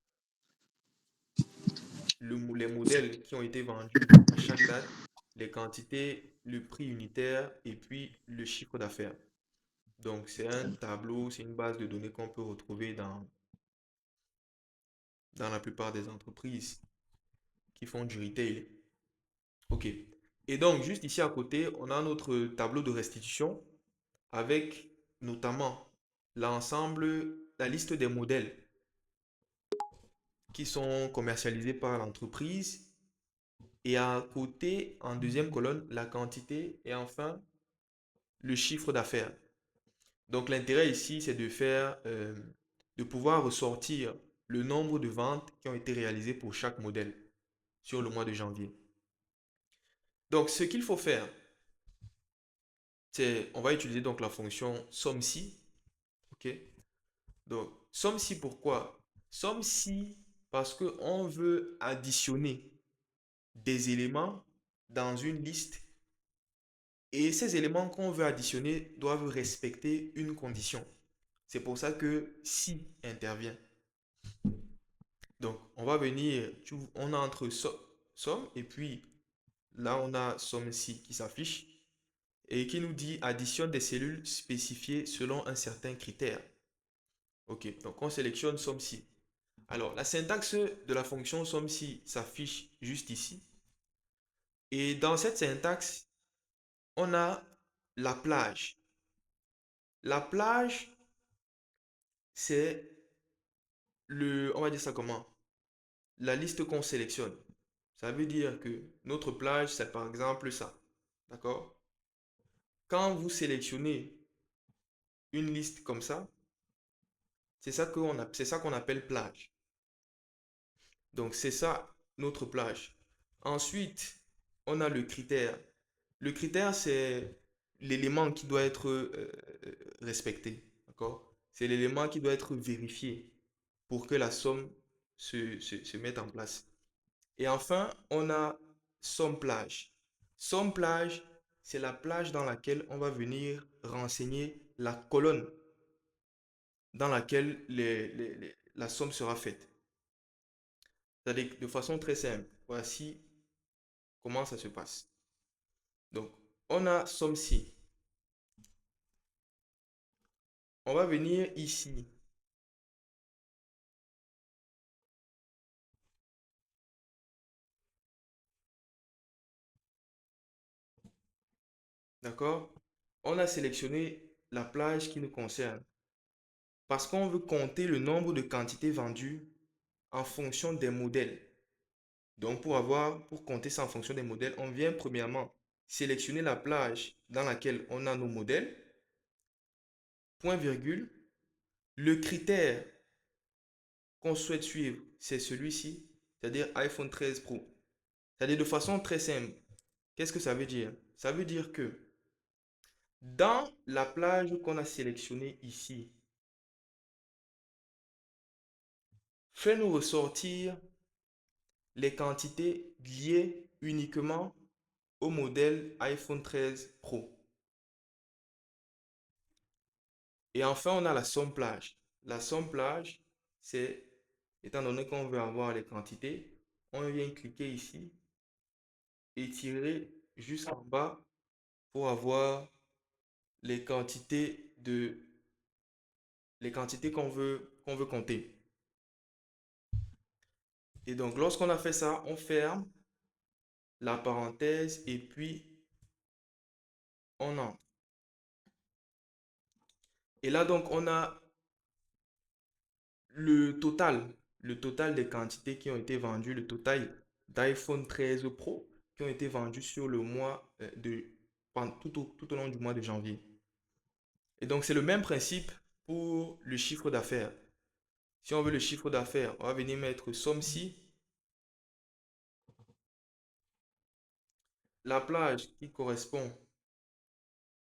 les modèles qui ont été vendus à chaque date, les quantités, le prix unitaire et puis le chiffre d'affaires. Donc, c'est un tableau, c'est une base de données qu'on peut retrouver dans la plupart des entreprises qui font du retail. OK. Et donc, juste ici à côté, on a notre tableau de restitution avec notamment l'ensemble, la liste des modèles qui sont commercialisés par l'entreprise. Et à côté, en deuxième colonne, la quantité et enfin le chiffre d'affaires. Donc l'intérêt ici, c'est de pouvoir ressortir le nombre de ventes qui ont été réalisées pour chaque modèle sur le mois de janvier. Donc ce qu'il faut faire, c'est, on va utiliser donc la fonction SOMSI. OK? Donc SOMSI pourquoi? SOMSI parce qu'on veut additionner des éléments dans une liste et ces éléments qu'on veut additionner doivent respecter une condition. C'est pour ça que si intervient. Donc, on va venir, on a entre somme et puis là, on a somme si qui s'affiche et qui nous dit addition des cellules spécifiées selon un certain critère. OK, donc on sélectionne somme si. Alors, la syntaxe de la fonction somme si s'affiche juste ici. Et dans cette syntaxe, on a la plage. La plage, c'est on va dire ça comment? La liste qu'on sélectionne. Ça veut dire que notre plage, c'est par exemple ça. D'accord? Quand vous sélectionnez une liste comme ça, c'est ça qu'on appelle plage. Donc, c'est ça notre plage. Ensuite, on a le critère. Le critère, c'est l'élément qui doit être respecté. D'accord? C'est l'élément qui doit être vérifié pour que la somme se mette en place. Et enfin, on a somme plage. Somme plage, c'est la plage dans laquelle on va venir renseigner la colonne dans laquelle la somme sera faite. C'est-à-dire de façon très simple. Voici comment ça se passe. Donc, on a somme ci. On va venir ici. D'accord? On a sélectionné la plage qui nous concerne. Parce qu'on veut compter le nombre de quantités vendues en fonction des modèles. Donc, pour compter ça en fonction des modèles, on vient premièrement sélectionner la plage dans laquelle on a nos modèles, point virgule. Le critère qu'on souhaite suivre, c'est celui-ci, c'est-à-dire iPhone 13 Pro. C'est-à-dire de façon très simple. Qu'est-ce que ça veut dire? Ça veut dire que dans la plage qu'on a sélectionnée ici, fais-nous ressortir les quantités liées uniquement au modèle iPhone 13 Pro. Et enfin, on a la somme plage. La somme plage, c'est, étant donné qu'on veut avoir les quantités, on vient cliquer ici et tirer jusqu'en bas pour avoir les quantités qu'on veut compter. Et donc, lorsqu'on a fait ça, on ferme la parenthèse et puis on entre. Et là, donc, on a le total des quantités qui ont été vendues, le total d'iPhone 13 Pro qui ont été vendus sur le mois tout au long du mois de janvier. Et donc, c'est le même principe pour le chiffre d'affaires. Si on veut le chiffre d'affaires, on va venir mettre somme ci. La plage qui correspond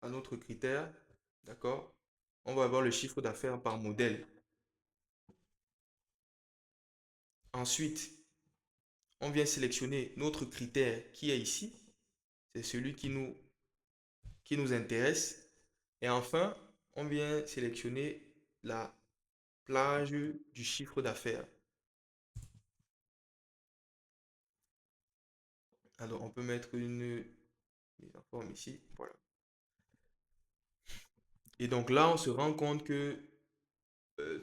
à notre critère, d'accord? On va avoir le chiffre d'affaires par modèle. Ensuite, on vient sélectionner notre critère qui est ici. C'est celui qui nous intéresse. Et enfin, on vient sélectionner la plage du chiffre d'affaires. Alors, on peut mettre une mise en forme ici. Voilà. Et donc là, on se rend compte que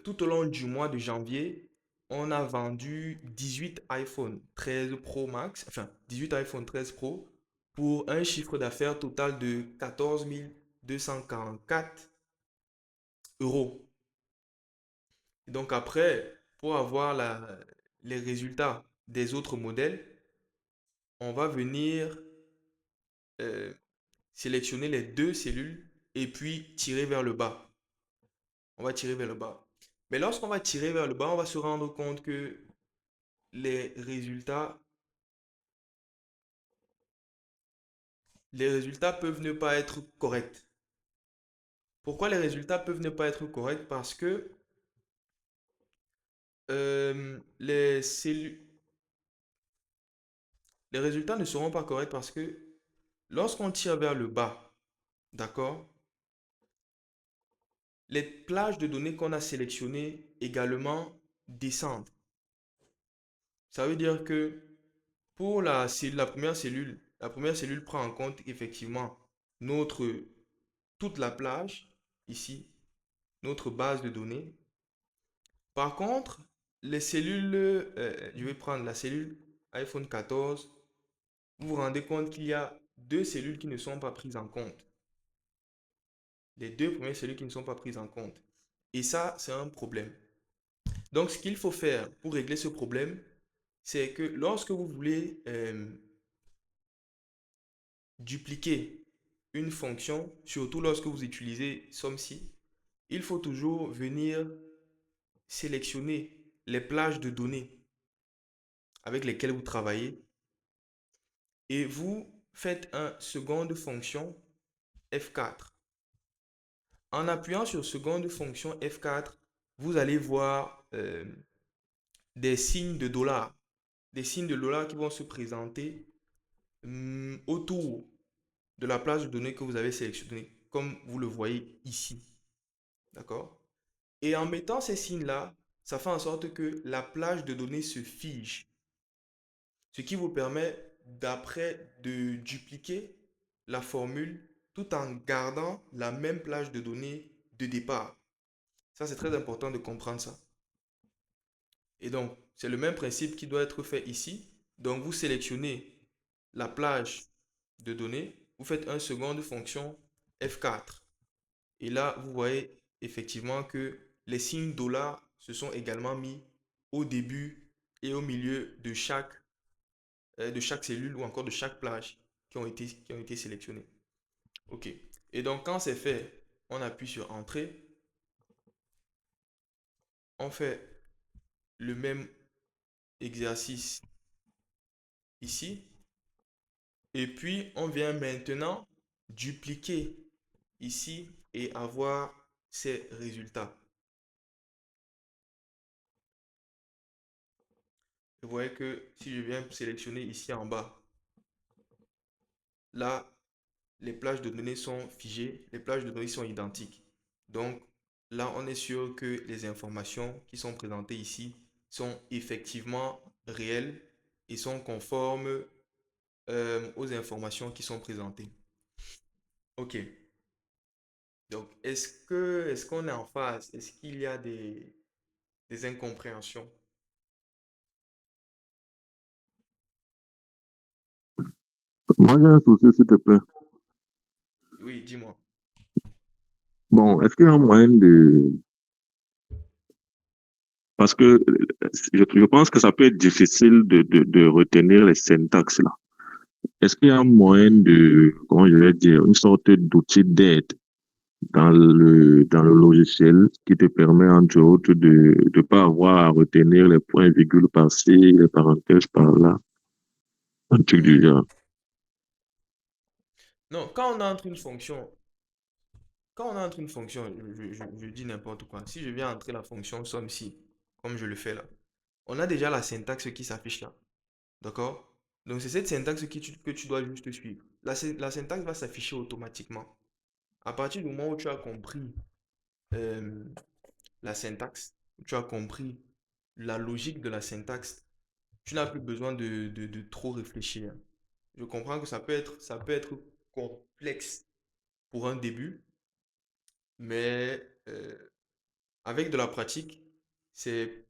tout au long du mois de janvier, on a vendu 18 iPhone 13 Pro Max, enfin 18 iPhone 13 Pro pour un chiffre d'affaires total de 14 244 euros. Et donc après, pour avoir les résultats des autres modèles, on va venir euh, sélectionner les deux cellules et puis tirer vers le bas. On va tirer vers le bas. Mais lorsqu'on va tirer vers le bas, on va se rendre compte que les résultats, les résultats peuvent ne pas être corrects. Pourquoi les résultats peuvent ne pas être corrects? Parce que les cellules, les résultats ne seront pas corrects parce que lorsqu'on tire vers le bas, d'accord, les plages de données qu'on a sélectionnées également descendent. Ça veut dire que pour la première cellule prend en compte effectivement toute la plage, ici, notre base de données. Par contre, les cellules, je vais prendre la cellule iPhone 14, vous vous rendez compte qu'il y a deux cellules qui ne sont pas prises en compte. Les deux premières cellules qui ne sont pas prises en compte. Et ça, c'est un problème. Donc, ce qu'il faut faire pour régler ce problème, c'est que lorsque vous voulez dupliquer une fonction, surtout lorsque vous utilisez SOMSI, il faut toujours venir sélectionner les plages de données avec lesquelles vous travaillez et vous faites une seconde fonction F4. En appuyant sur seconde fonction F4, vous allez voir des signes de dollars. Des signes de dollars qui vont se présenter autour de la plage de données que vous avez sélectionnée, comme vous le voyez ici. D'accord? Et en mettant ces signes-là, ça fait en sorte que la plage de données se fige. Ce qui vous permet d'après de dupliquer la formule tout en gardant la même plage de données de départ. Ça, c'est très important de comprendre ça. Et donc, c'est le même principe qui doit être fait ici. Donc, vous sélectionnez la plage de données, vous faites une seconde fonction F4. Et là, vous voyez effectivement que les signes dollars se sont également mis au début et au milieu de chaque cellule ou encore de chaque plage qui ont été sélectionnées. OK. Et donc, quand c'est fait, on appuie sur Entrée. On fait le même exercice ici. Et puis, on vient maintenant dupliquer ici et avoir ces résultats. Vous voyez que si je viens sélectionner ici en bas, là, les plages de données sont figées, les plages de données sont identiques. Donc, là, on est sûr que les informations qui sont présentées ici sont effectivement réelles et sont conformes aux informations qui sont présentées. OK. Donc, est-ce qu'on est en phase? Est-ce qu'il y a des incompréhensions? Moi, j'ai un souci, s'il te plaît. Oui, dis-moi. Bon, est-ce qu'il y a un moyen Parce que je pense que ça peut être difficile de retenir les syntaxes là. Est-ce qu'il y a un moyen de, comment je vais dire, une sorte d'outil d'aide dans le logiciel qui te permet, entre autres, de ne pas avoir à retenir les points virgules par-ci, les parenthèses par-là, un truc du Hmm. genre. Non, quand on entre une fonction, je dis n'importe quoi. Si je viens entrer la fonction somme ci, comme je le fais là, on a déjà la syntaxe qui s'affiche là. D'accord? Donc c'est cette syntaxe que tu dois juste suivre. La syntaxe va s'afficher automatiquement. À partir du moment où tu as compris euh, la syntaxe, tu as compris la logique de la syntaxe, tu n'as plus besoin de trop réfléchir. Je comprends que ça peut être complexe pour un début, mais avec de la pratique, c'est,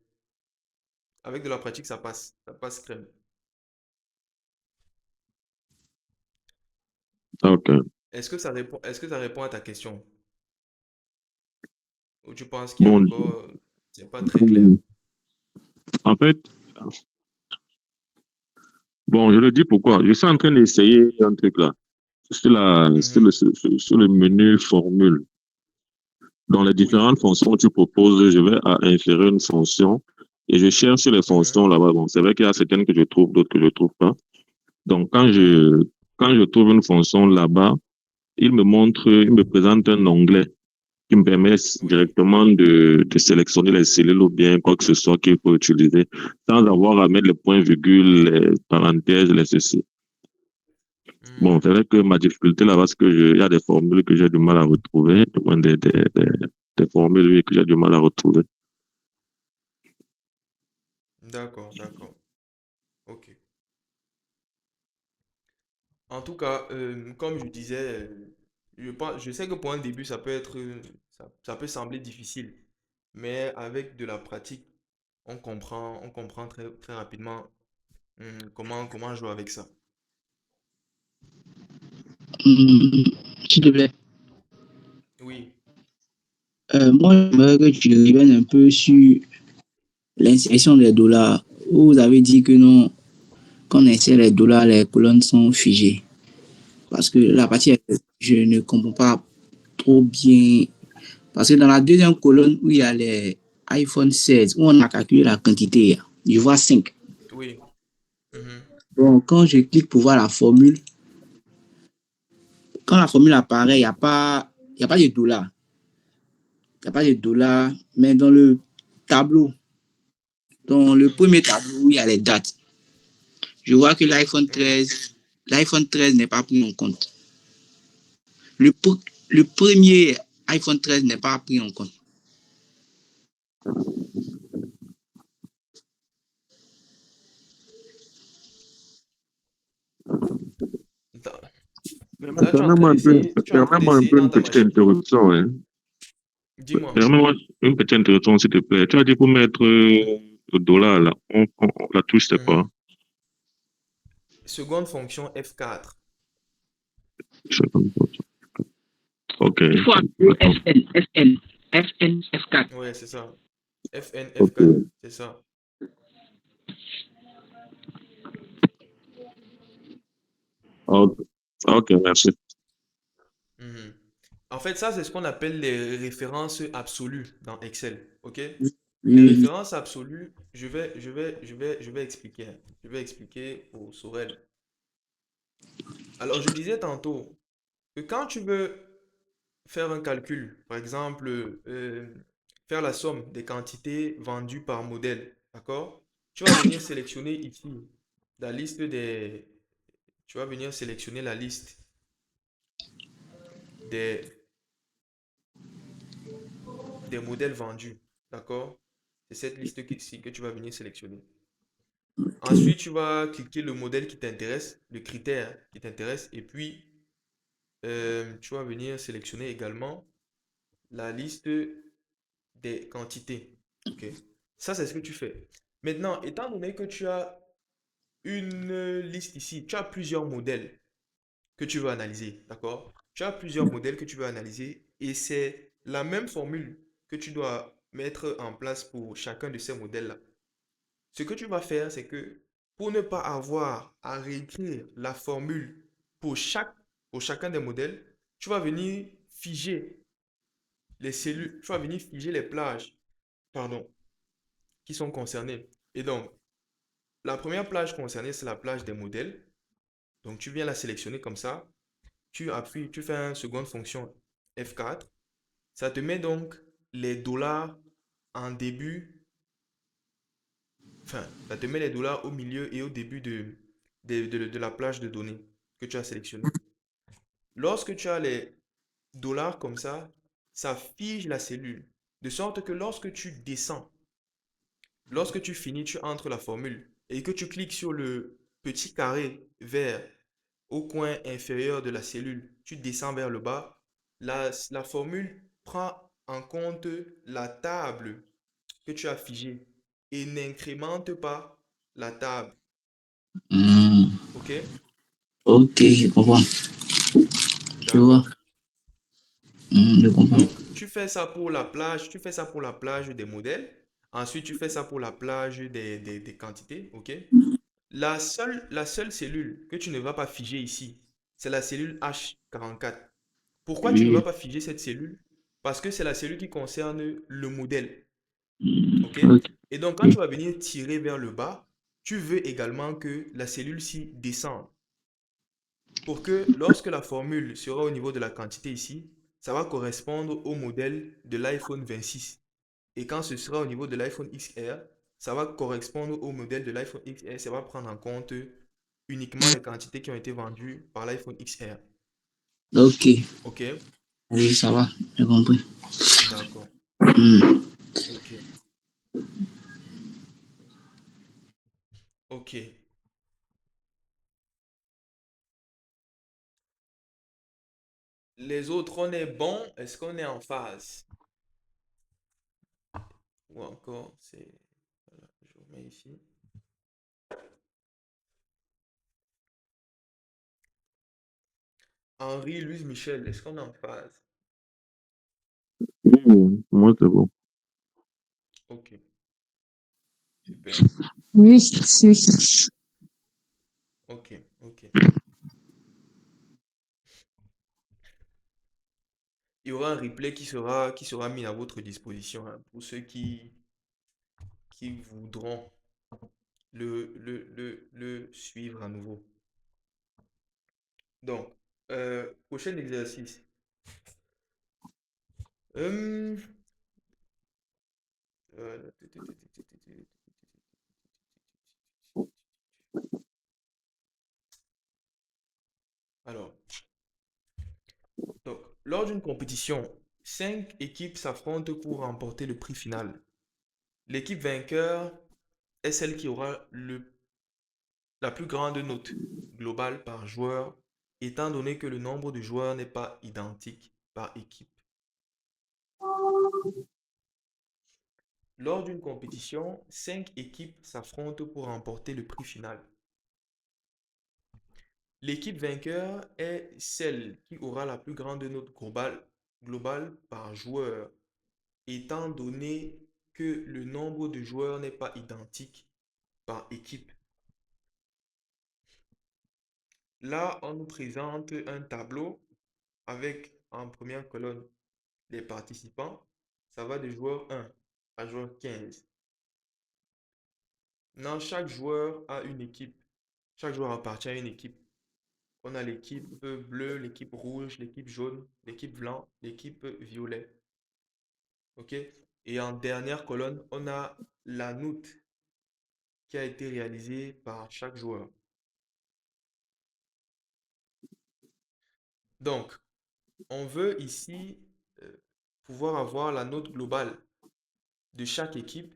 avec de la pratique, ça passe crème. Ok. Est-ce que ça répond à ta question? Ou tu penses qu'il y a Bon, encore, c'est pas très clair? en fait, bon, je le dis pourquoi. Je suis en train d'essayer un truc là. Mhm, Sur le menu formule. Dans les oui. différentes fonctions que tu proposes, je vais à insérer une fonction et je cherche les Mhm, fonctions là-bas. Bon, c'est vrai qu'il y a certaines que je trouve, d'autres que je trouve pas. Donc, mhm, quand je trouve une fonction là-bas, il me présente un onglet qui me permet oui. directement de sélectionner les cellules ou bien quoi que ce soit qu'il faut utiliser sans avoir à mettre les points virgules, les parenthèses, les ceci. Bon, c'est Mhm, vrai que ma difficulté là-bas, c'est que il y a des formules que j'ai du mal à retrouver, du moins des formules oui, que j'ai du mal à retrouver. d'accord, d'accord. Ok. En tout cas, comme je disais, je sais que pour un début, ça peut être, ça peut sembler difficile, mais avec de la pratique, on comprend très, très rapidement comment jouer avec ça. Hum, S'il te plaît. Oui. Moi, j'aimerais que tu reviennes un peu sur l'insertion des dollars. Vous avez dit que non, quand on insère les dollars, les colonnes sont figées. Parce que la partie, je ne comprends pas trop bien. Parce que dans la deuxième colonne où il y a les iPhone 16, où on a calculé la quantité, je vois 5. Oui. Mhm. Bon, quand je clique pour voir la formule, quand la formule apparaît, il y a pas de dollars. Il n'y a pas de dollars, mais dans le tableau, dans le Mhm. premier tableau où il y a les dates, je vois que Oui. l'iPhone 13 n'est pas pris en compte. Le, le premier iPhone 13 n'est pas pris en compte. Da- Là, tu es en train Permets-moi un d'essayer peu dans une ta petite machine. interruption, hein. Dis-moi. Permets-moi une petite interruption, s'il te plaît. Tu as dit pour mettre le dollar là, la touche c'est quoi? Mhm. Seconde fonction F4. Je sais pas. Ok, Il faut appeler attends. FN, F4. Ouais, c'est ça. FN, F4. Ok, C'est ça. ok, ok, merci. Mhm. En fait, ça, c'est ce qu'on appelle les références absolues dans Excel. OK? Les Oui, références absolues, je vais expliquer, hein. Je vais expliquer pour Sorel. Alors, je disais tantôt que quand tu veux faire un calcul, par exemple, faire la somme des quantités vendues par modèle, d'accord? Tu vas venir sélectionner ici la liste des, tu vas venir sélectionner la liste des, des modèles vendus, d'accord? C'est cette liste ici que tu vas venir sélectionner. Ensuite, tu vas cliquer le modèle qui t'intéresse, le critère qui t'intéresse, et puis tu vas venir sélectionner également la liste des quantités. OK? Ça, c'est ce que tu fais. Maintenant, étant donné que tu as une liste ici, tu as plusieurs modèles que tu veux analyser, d'accord? Tu as plusieurs modèles que tu veux analyser et c'est la même formule que tu dois mettre en place pour chacun de ces modèles-là. Ce que tu vas faire, c'est que pour ne pas avoir à réécrire la formule pour chacun des modèles, tu vas venir figer les cellules, tu vas venir figer les plages, pardon, qui sont concernées. Et donc, la première plage concernée, c'est la plage des modèles. Donc, tu viens la sélectionner comme ça. Tu appuies, tu fais une seconde fonction F4. Ça te met donc les dollars en début, enfin, ça te met les dollars au milieu et au début de la plage de données que tu as sélectionnée. Lorsque tu as les dollars comme ça fige la cellule. De sorte que lorsque tu descends, lorsque tu finis, tu entres la formule et que tu cliques sur le petit carré vert au coin inférieur de la cellule, tu descends vers le bas, la formule prend en compte la table que tu as figée et n'incrémente pas la table. Hmm, OK? ok, je comprends. Je vois. D'accord. Je comprends. Donc, tu fais ça pour la plage, tu fais ça pour la plage des modèles. Ensuite, tu fais ça pour la plage des quantités. OK? La seule cellule que tu ne vas pas figer ici, c'est la cellule H44. Pourquoi tu ne vas Oui. pas figer cette cellule? Parce que c'est la cellule qui concerne le modèle. OK? Ok. Et donc, quand tu vas venir tirer vers le bas, tu veux également que la cellule-ci descende. Pour que lorsque la formule sera au niveau de la quantité ici, ça va correspondre au modèle de l'iPhone 26. Et quand ce sera au niveau de l'iPhone XR, ça va correspondre au modèle de l'iPhone XR. Ça va prendre en compte uniquement les quantités qui ont été vendues par l'iPhone XR. Ok. OK? Oui, ça va. J'ai compris. D'accord. Hmm. OK. OK. Les autres, on est bon? Est-ce qu'on est en phase? Ou encore, c'est... Voilà, je remets ici. Henri, Louise, Michel, est-ce qu'on est en phase? Oui, moi, c'est bon. OK. Super. Oui, c'est OK. OK. Il y aura un replay qui sera mis à votre disposition hein, pour ceux qui voudront le suivre à nouveau. Donc, prochain exercice. Hum, euh, alors, donc, lors d'une compétition, 5 équipes s'affrontent pour remporter le prix final. L'équipe vainqueur est celle qui aura la plus grande note globale par joueur, étant donné que le nombre de joueurs n'est pas identique par équipe. Lors d'une compétition, 5 équipes s'affrontent pour remporter le prix final. L'équipe vainqueur est celle qui aura la plus grande note globale par joueur, étant donné que le nombre de joueurs n'est pas identique par équipe. Là, on nous présente un tableau avec en première colonne les participants. Ça va de joueur 1 à joueur 15. Maintenant, chaque joueur a une équipe. Chaque joueur appartient à une équipe. On a l'équipe bleue, l'équipe rouge, l'équipe jaune, l'équipe blanc, l'équipe violet. OK? Et en dernière colonne, on a la note qui a été réalisée par chaque joueur. Donc, on veut ici pouvoir avoir la note globale de chaque équipe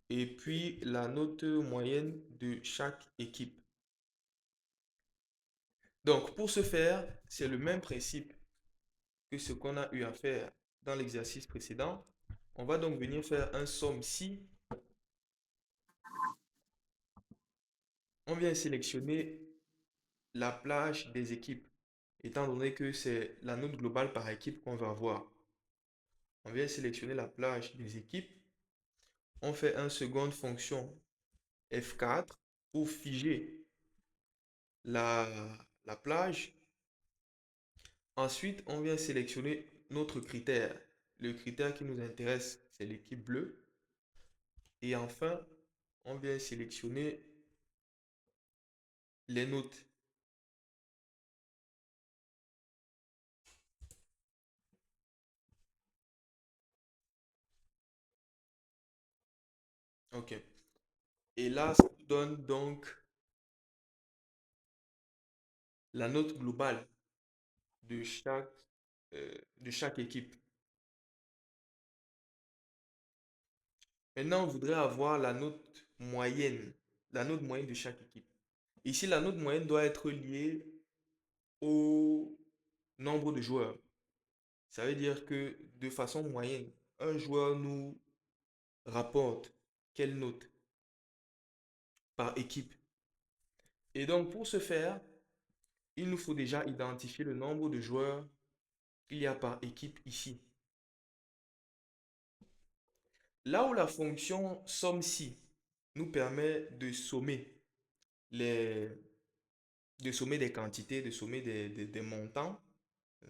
et puis la note moyenne de chaque équipe. Donc, pour ce faire, c'est le même principe que ce qu'on a eu à faire dans l'exercice précédent. On va donc venir faire un somme si. On vient sélectionner la plage des équipes, étant donné que c'est la note globale par équipe qu'on va avoir. On vient sélectionner la plage des équipes. On fait une seconde fonction F4 pour figer la, la plage. Ensuite, on vient sélectionner notre critère. Le critère qui nous intéresse, c'est l'équipe bleue. Et enfin, on vient sélectionner les notes. OK. Et là, ça nous donne donc la note globale de chaque équipe. Maintenant, on voudrait avoir la note moyenne de chaque équipe. Ici, la note moyenne doit être liée au nombre de joueurs. Ça veut dire que de façon moyenne, un joueur nous rapporte quelle note par équipe. Et donc, pour ce faire, il nous faut déjà identifier le nombre de joueurs qu'il y a par équipe ici. Là où la fonction somme-si nous permet de sommer les, de sommer des quantités, de sommer des montants euh,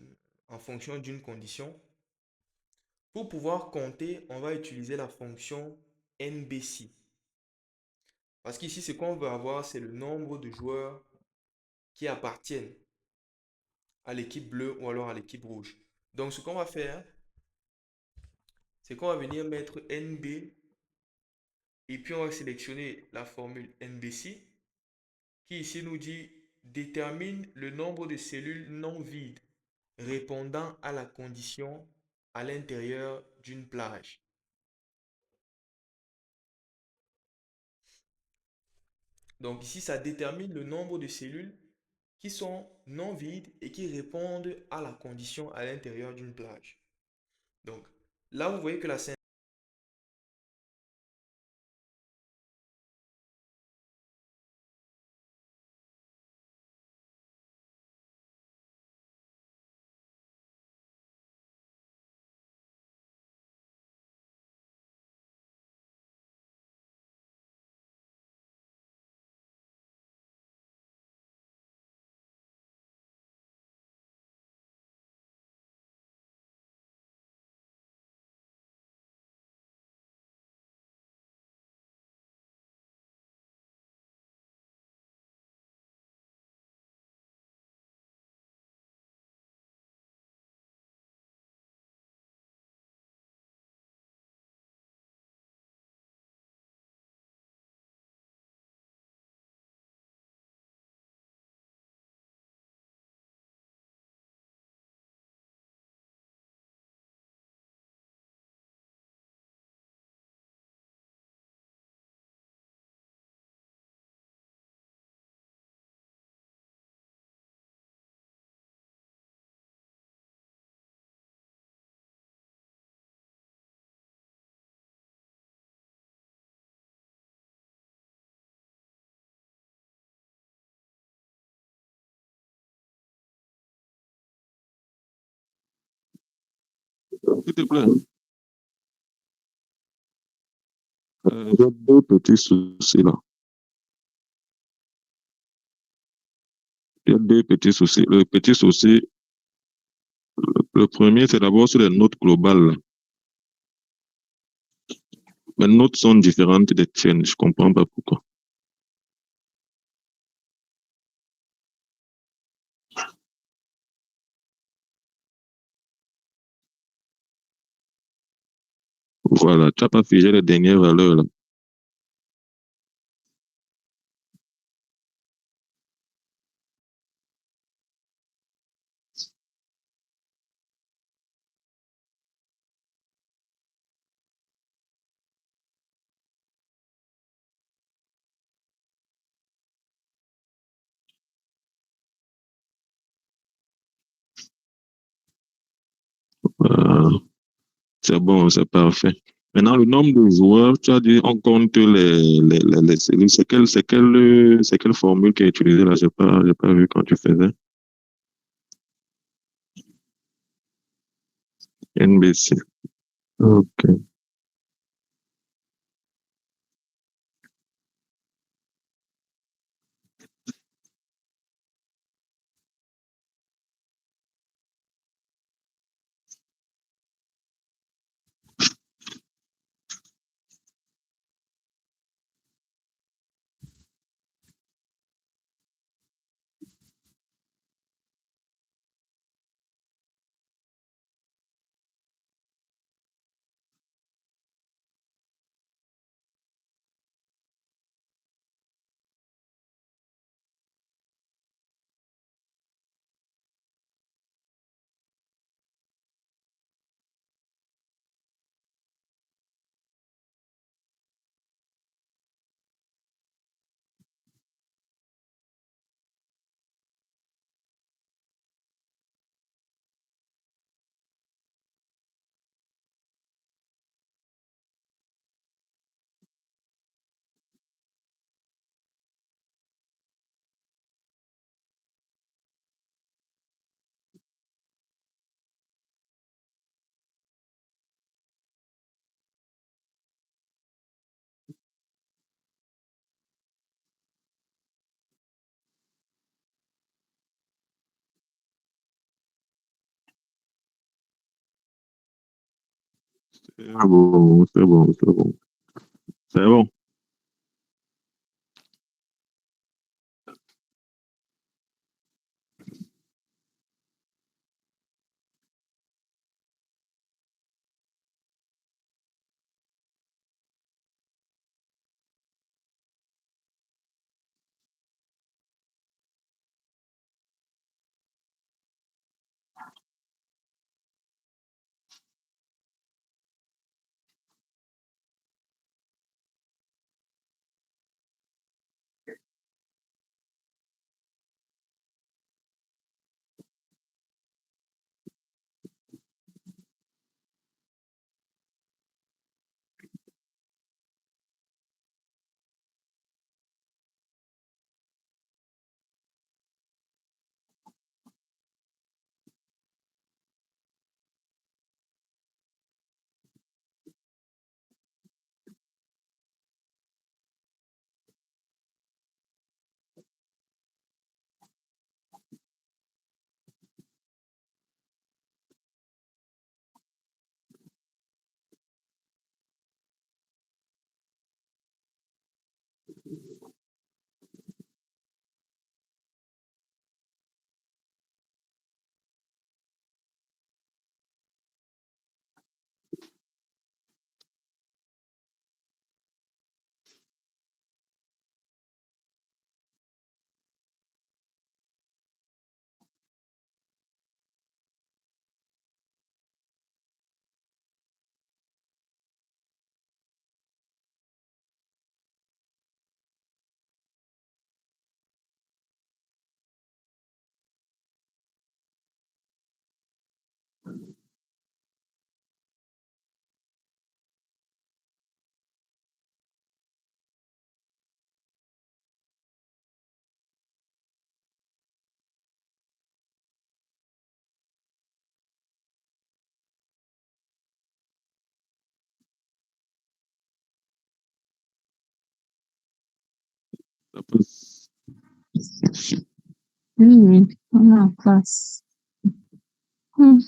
en fonction d'une condition. Pour pouvoir compter, on va utiliser la fonction NBC. Parce qu'ici, ce qu'on veut avoir, c'est le nombre de joueurs qui appartiennent à l'équipe bleue ou alors à l'équipe rouge. Donc, ce qu'on va faire, c'est qu'on va venir mettre NB et puis on va sélectionner la formule NBC qui ici nous dit détermine le nombre de cellules non vides répondant à la condition à l'intérieur d'une plage. Donc ici, ça détermine le nombre de cellules qui sont non vides et qui répondent à la condition à l'intérieur d'une plage. Donc là, vous voyez que la syntaxe S'il te plaît, il y a deux petits soucis là. Il y a deux petits soucis. Le petit souci, le premier, c'est d'abord sur les notes globales. Les notes sont différentes des tiennes. Je comprends pas pourquoi. Voilà, tu n'as pas figé les dernières valeurs là. Euh, c'est bon, c'est parfait. Maintenant, le nombre de joueurs, tu as dit, on compte les cellules. C'est quelle formule qui est utilisée là? J'ai pas vu quand tu faisais. NBC. Ok, c'est bon, c'est bon, c'est bon. C'est bon. Ça passe. Oui, oui, on a en classe. Hmm.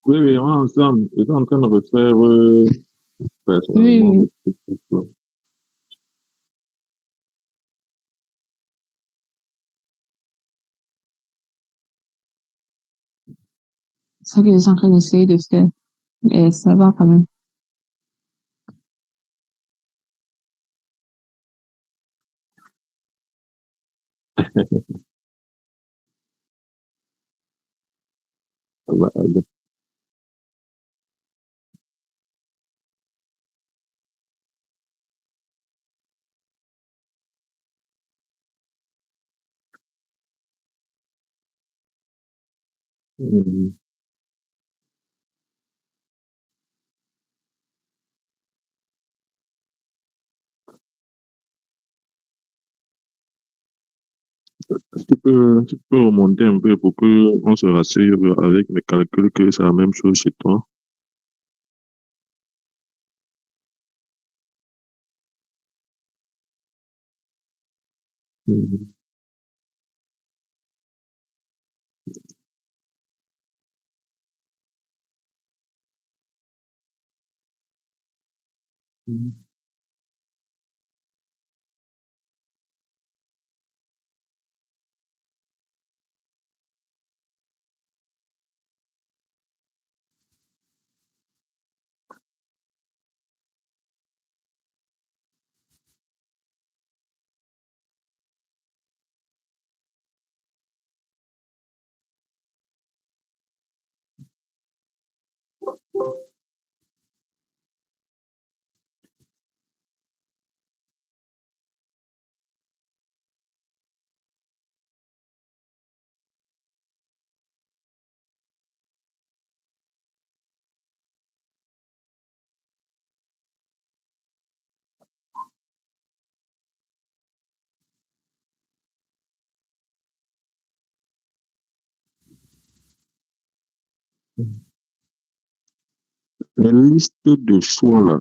Oui, oui, on est ensemble. Ils sont en train de refaire Oui, personnellement oui. le truc. C'est ça que je suis en train d'essayer de faire. Mais ça va quand même. Ça va aller. Mhm. Tu peux remonter un peu pour que on se rassure avec mes calculs que c'est la même chose chez toi. Mhm. Mhm. Les listes de choix, là,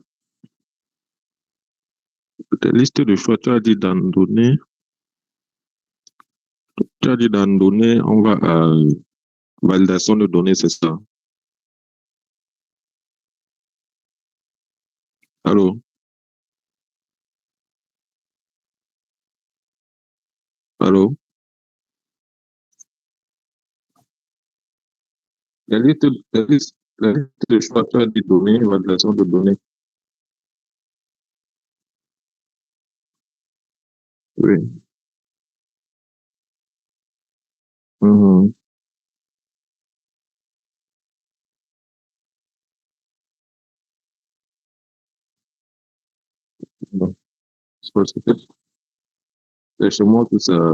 les listes de choix, tu as dit d'en donner, on va à validation de données, c'est ça. Allô? Allô? Les listes de choix, tu as dit données, validation de données. Oui. Mhm. Bon, c'est parce que c'est chez moi que ça.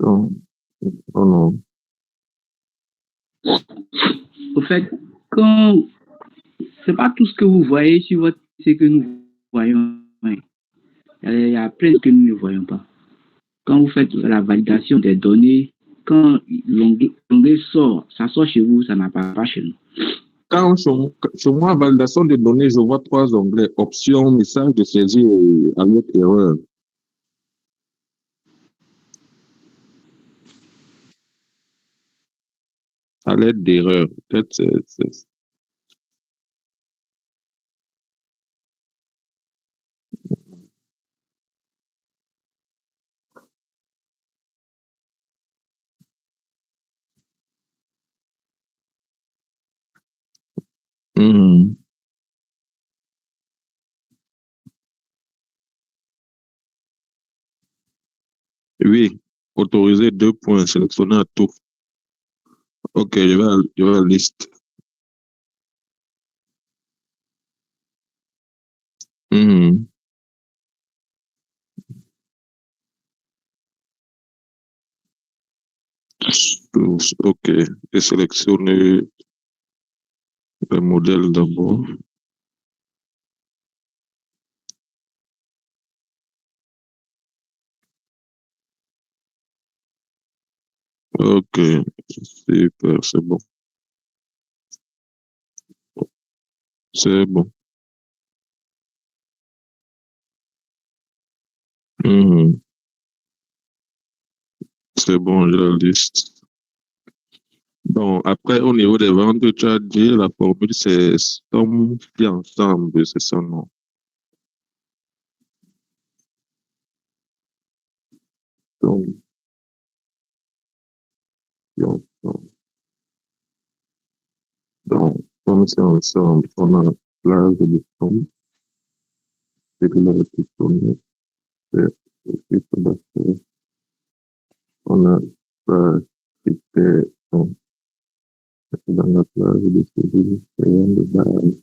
Non, non, non. Au fait, quand c'est pas tout ce que vous voyez sur votre c'est que nous voyons. Ouais. Il y a plein que nous ne voyons pas. Quand vous faites la validation des données, quand l'onglet sort, ça sort chez vous, ça n'apparaît pas chez nous. Quand sur moi, validation de données, je vois trois onglets. Options, message de saisie et avec erreur. À l'aide d'erreur. Peut-être Mhm. Oui, autoriser 2 points, sélectionner à tout. Ok, je vais à la liste. Mhm. Ok, et sélectionner le modèle d'abord. Ok, super, c'est bon. C'est bon. Mhm. C'est bon, je la liste. Bon, après, au niveau des ventes, tu as dit la formule, c'est somme qui ensemble, c'est ça, non? Donc, qui ensemble. Donc, comme c'est ensemble, on a l'âge de somme, c'est que la répartition, c'est le chiffre d'affaires. On a ça qui était bon, dans la plage de celui c'est rien de base.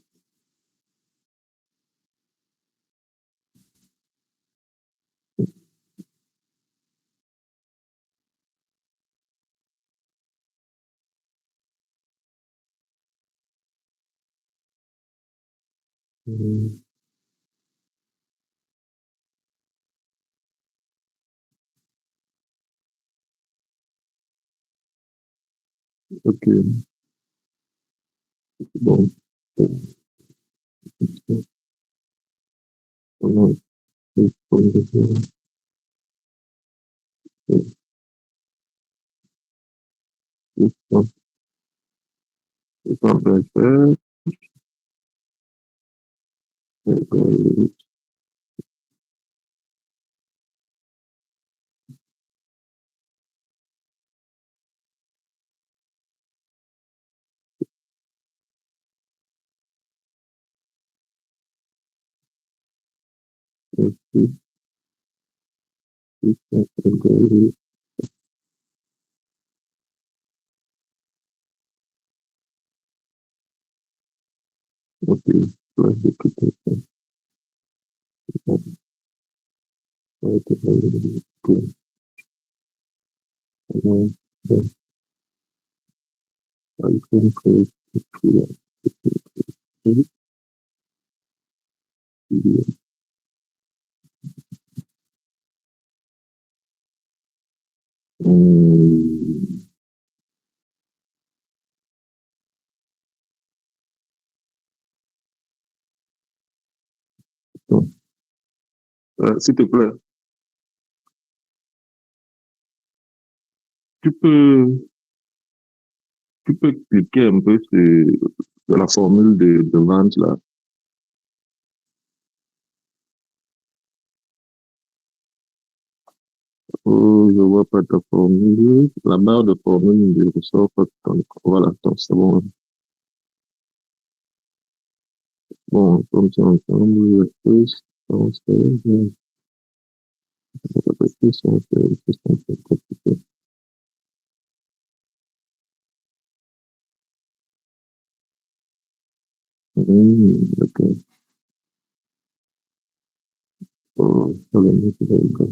Mhm. Ok, bon. On a une forme de c'est un d'affaires, ok, plage de tout s'il te plaît, tu peux, tu peux expliquer un peu la formule de vente là. Oh, je vois pas ta formule. La barre de formule ne ressort pas. Voilà, donc c'est bon. Bon, comme ça, ensemble, plus, on se fait, plus, on fait compliqué. D'accord. Oh, ça va, ça va,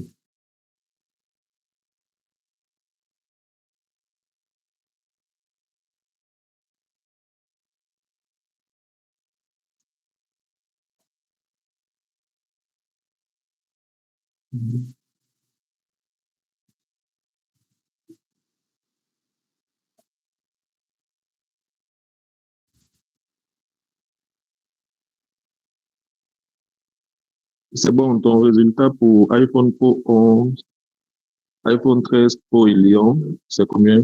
c'est bon, ton résultat pour iPhone Pro 11, iPhone 13 Pro et Lyon, c'est combien?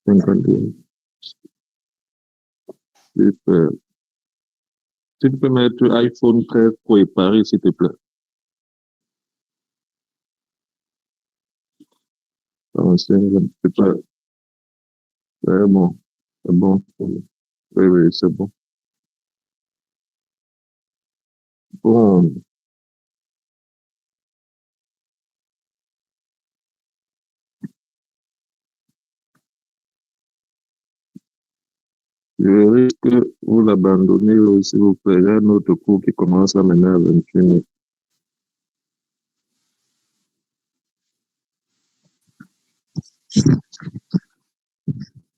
51. Super. Si tu peux mettre iPhone 13 Pro et Paris, s'il te plaît. C'est pas, c'est bon. C'est bon. Oui, oui, c'est bon. Bon, je risque que vous l'abandonnez, s'il vous plaît. Il y a un autre cours qui commence à mener à 21 h.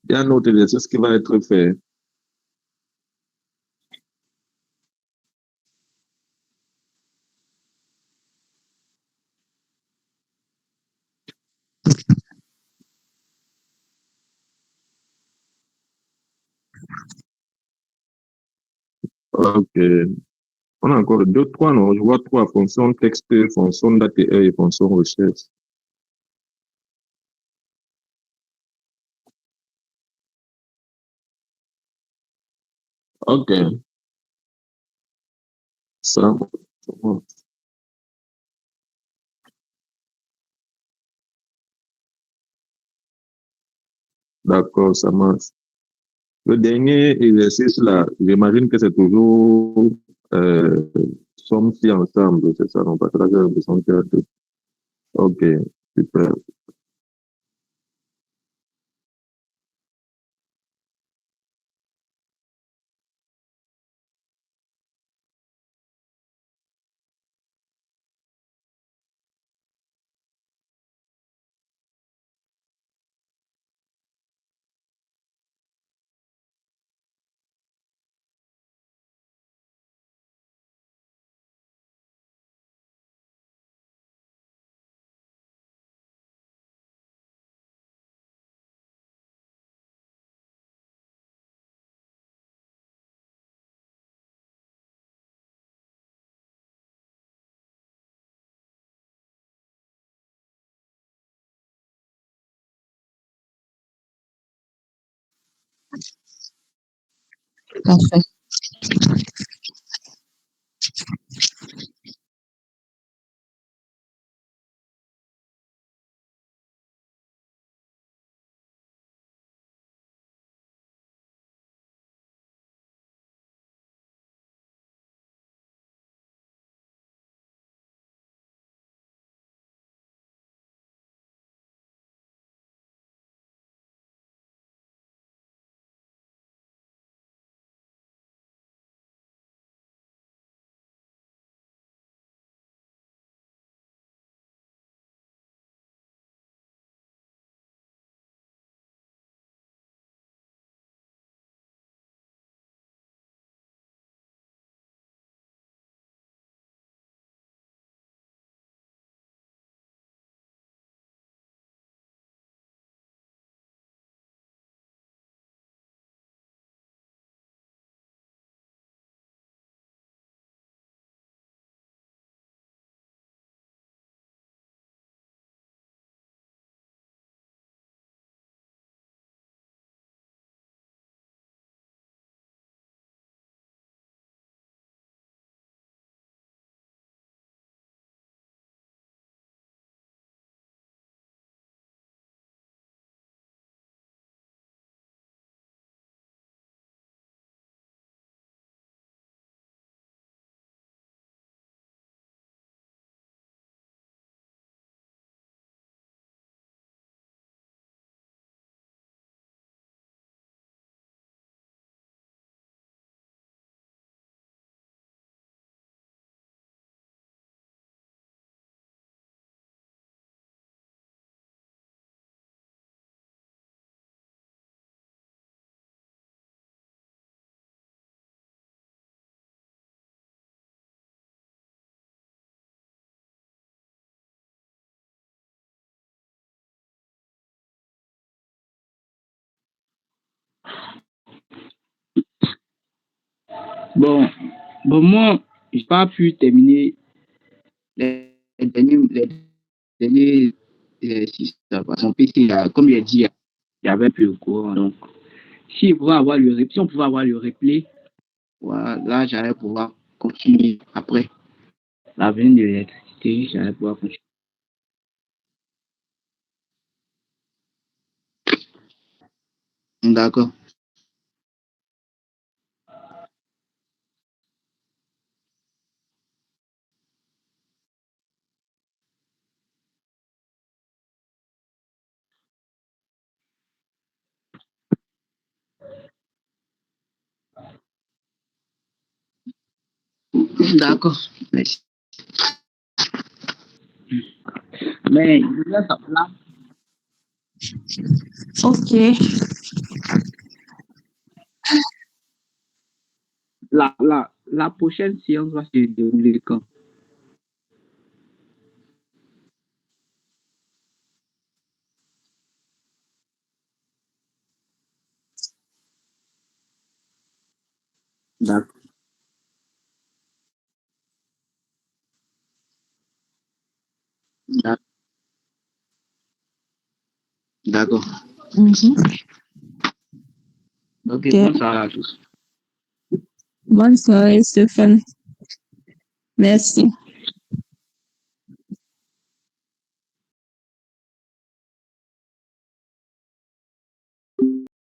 Il y a un autre exercice qui va être fait. Ok. On a encore deux, trois, non? Je vois trois, fonction texte, fonction date et fonction recherche. Ok, ça, d'accord, ça marche. Le dernier exercice là, j'imagine que c'est toujours euh, somme si ensemble, c'est ça, non? Parce que là, j'ai l'impression qu'il y a deux. Ok, super. Parfait. Bon, bon, moi, j'ai pas pu terminer les derniers exercices. Son PC, comme il a dit, il y avait plus le courant. Donc, si on pouvait avoir le replay, voilà, là, j'allais pouvoir continuer après. La veine de l'électricité, j'allais pouvoir continuer. D'accord. D'accord. Merci. Mais Ok. la prochaine séance va se dérouler quand? D'accord. D'ac- D'accord. Mhm. Ok, Ok. bonne soirée à tous. Bonne soirée, Stéphane. Merci.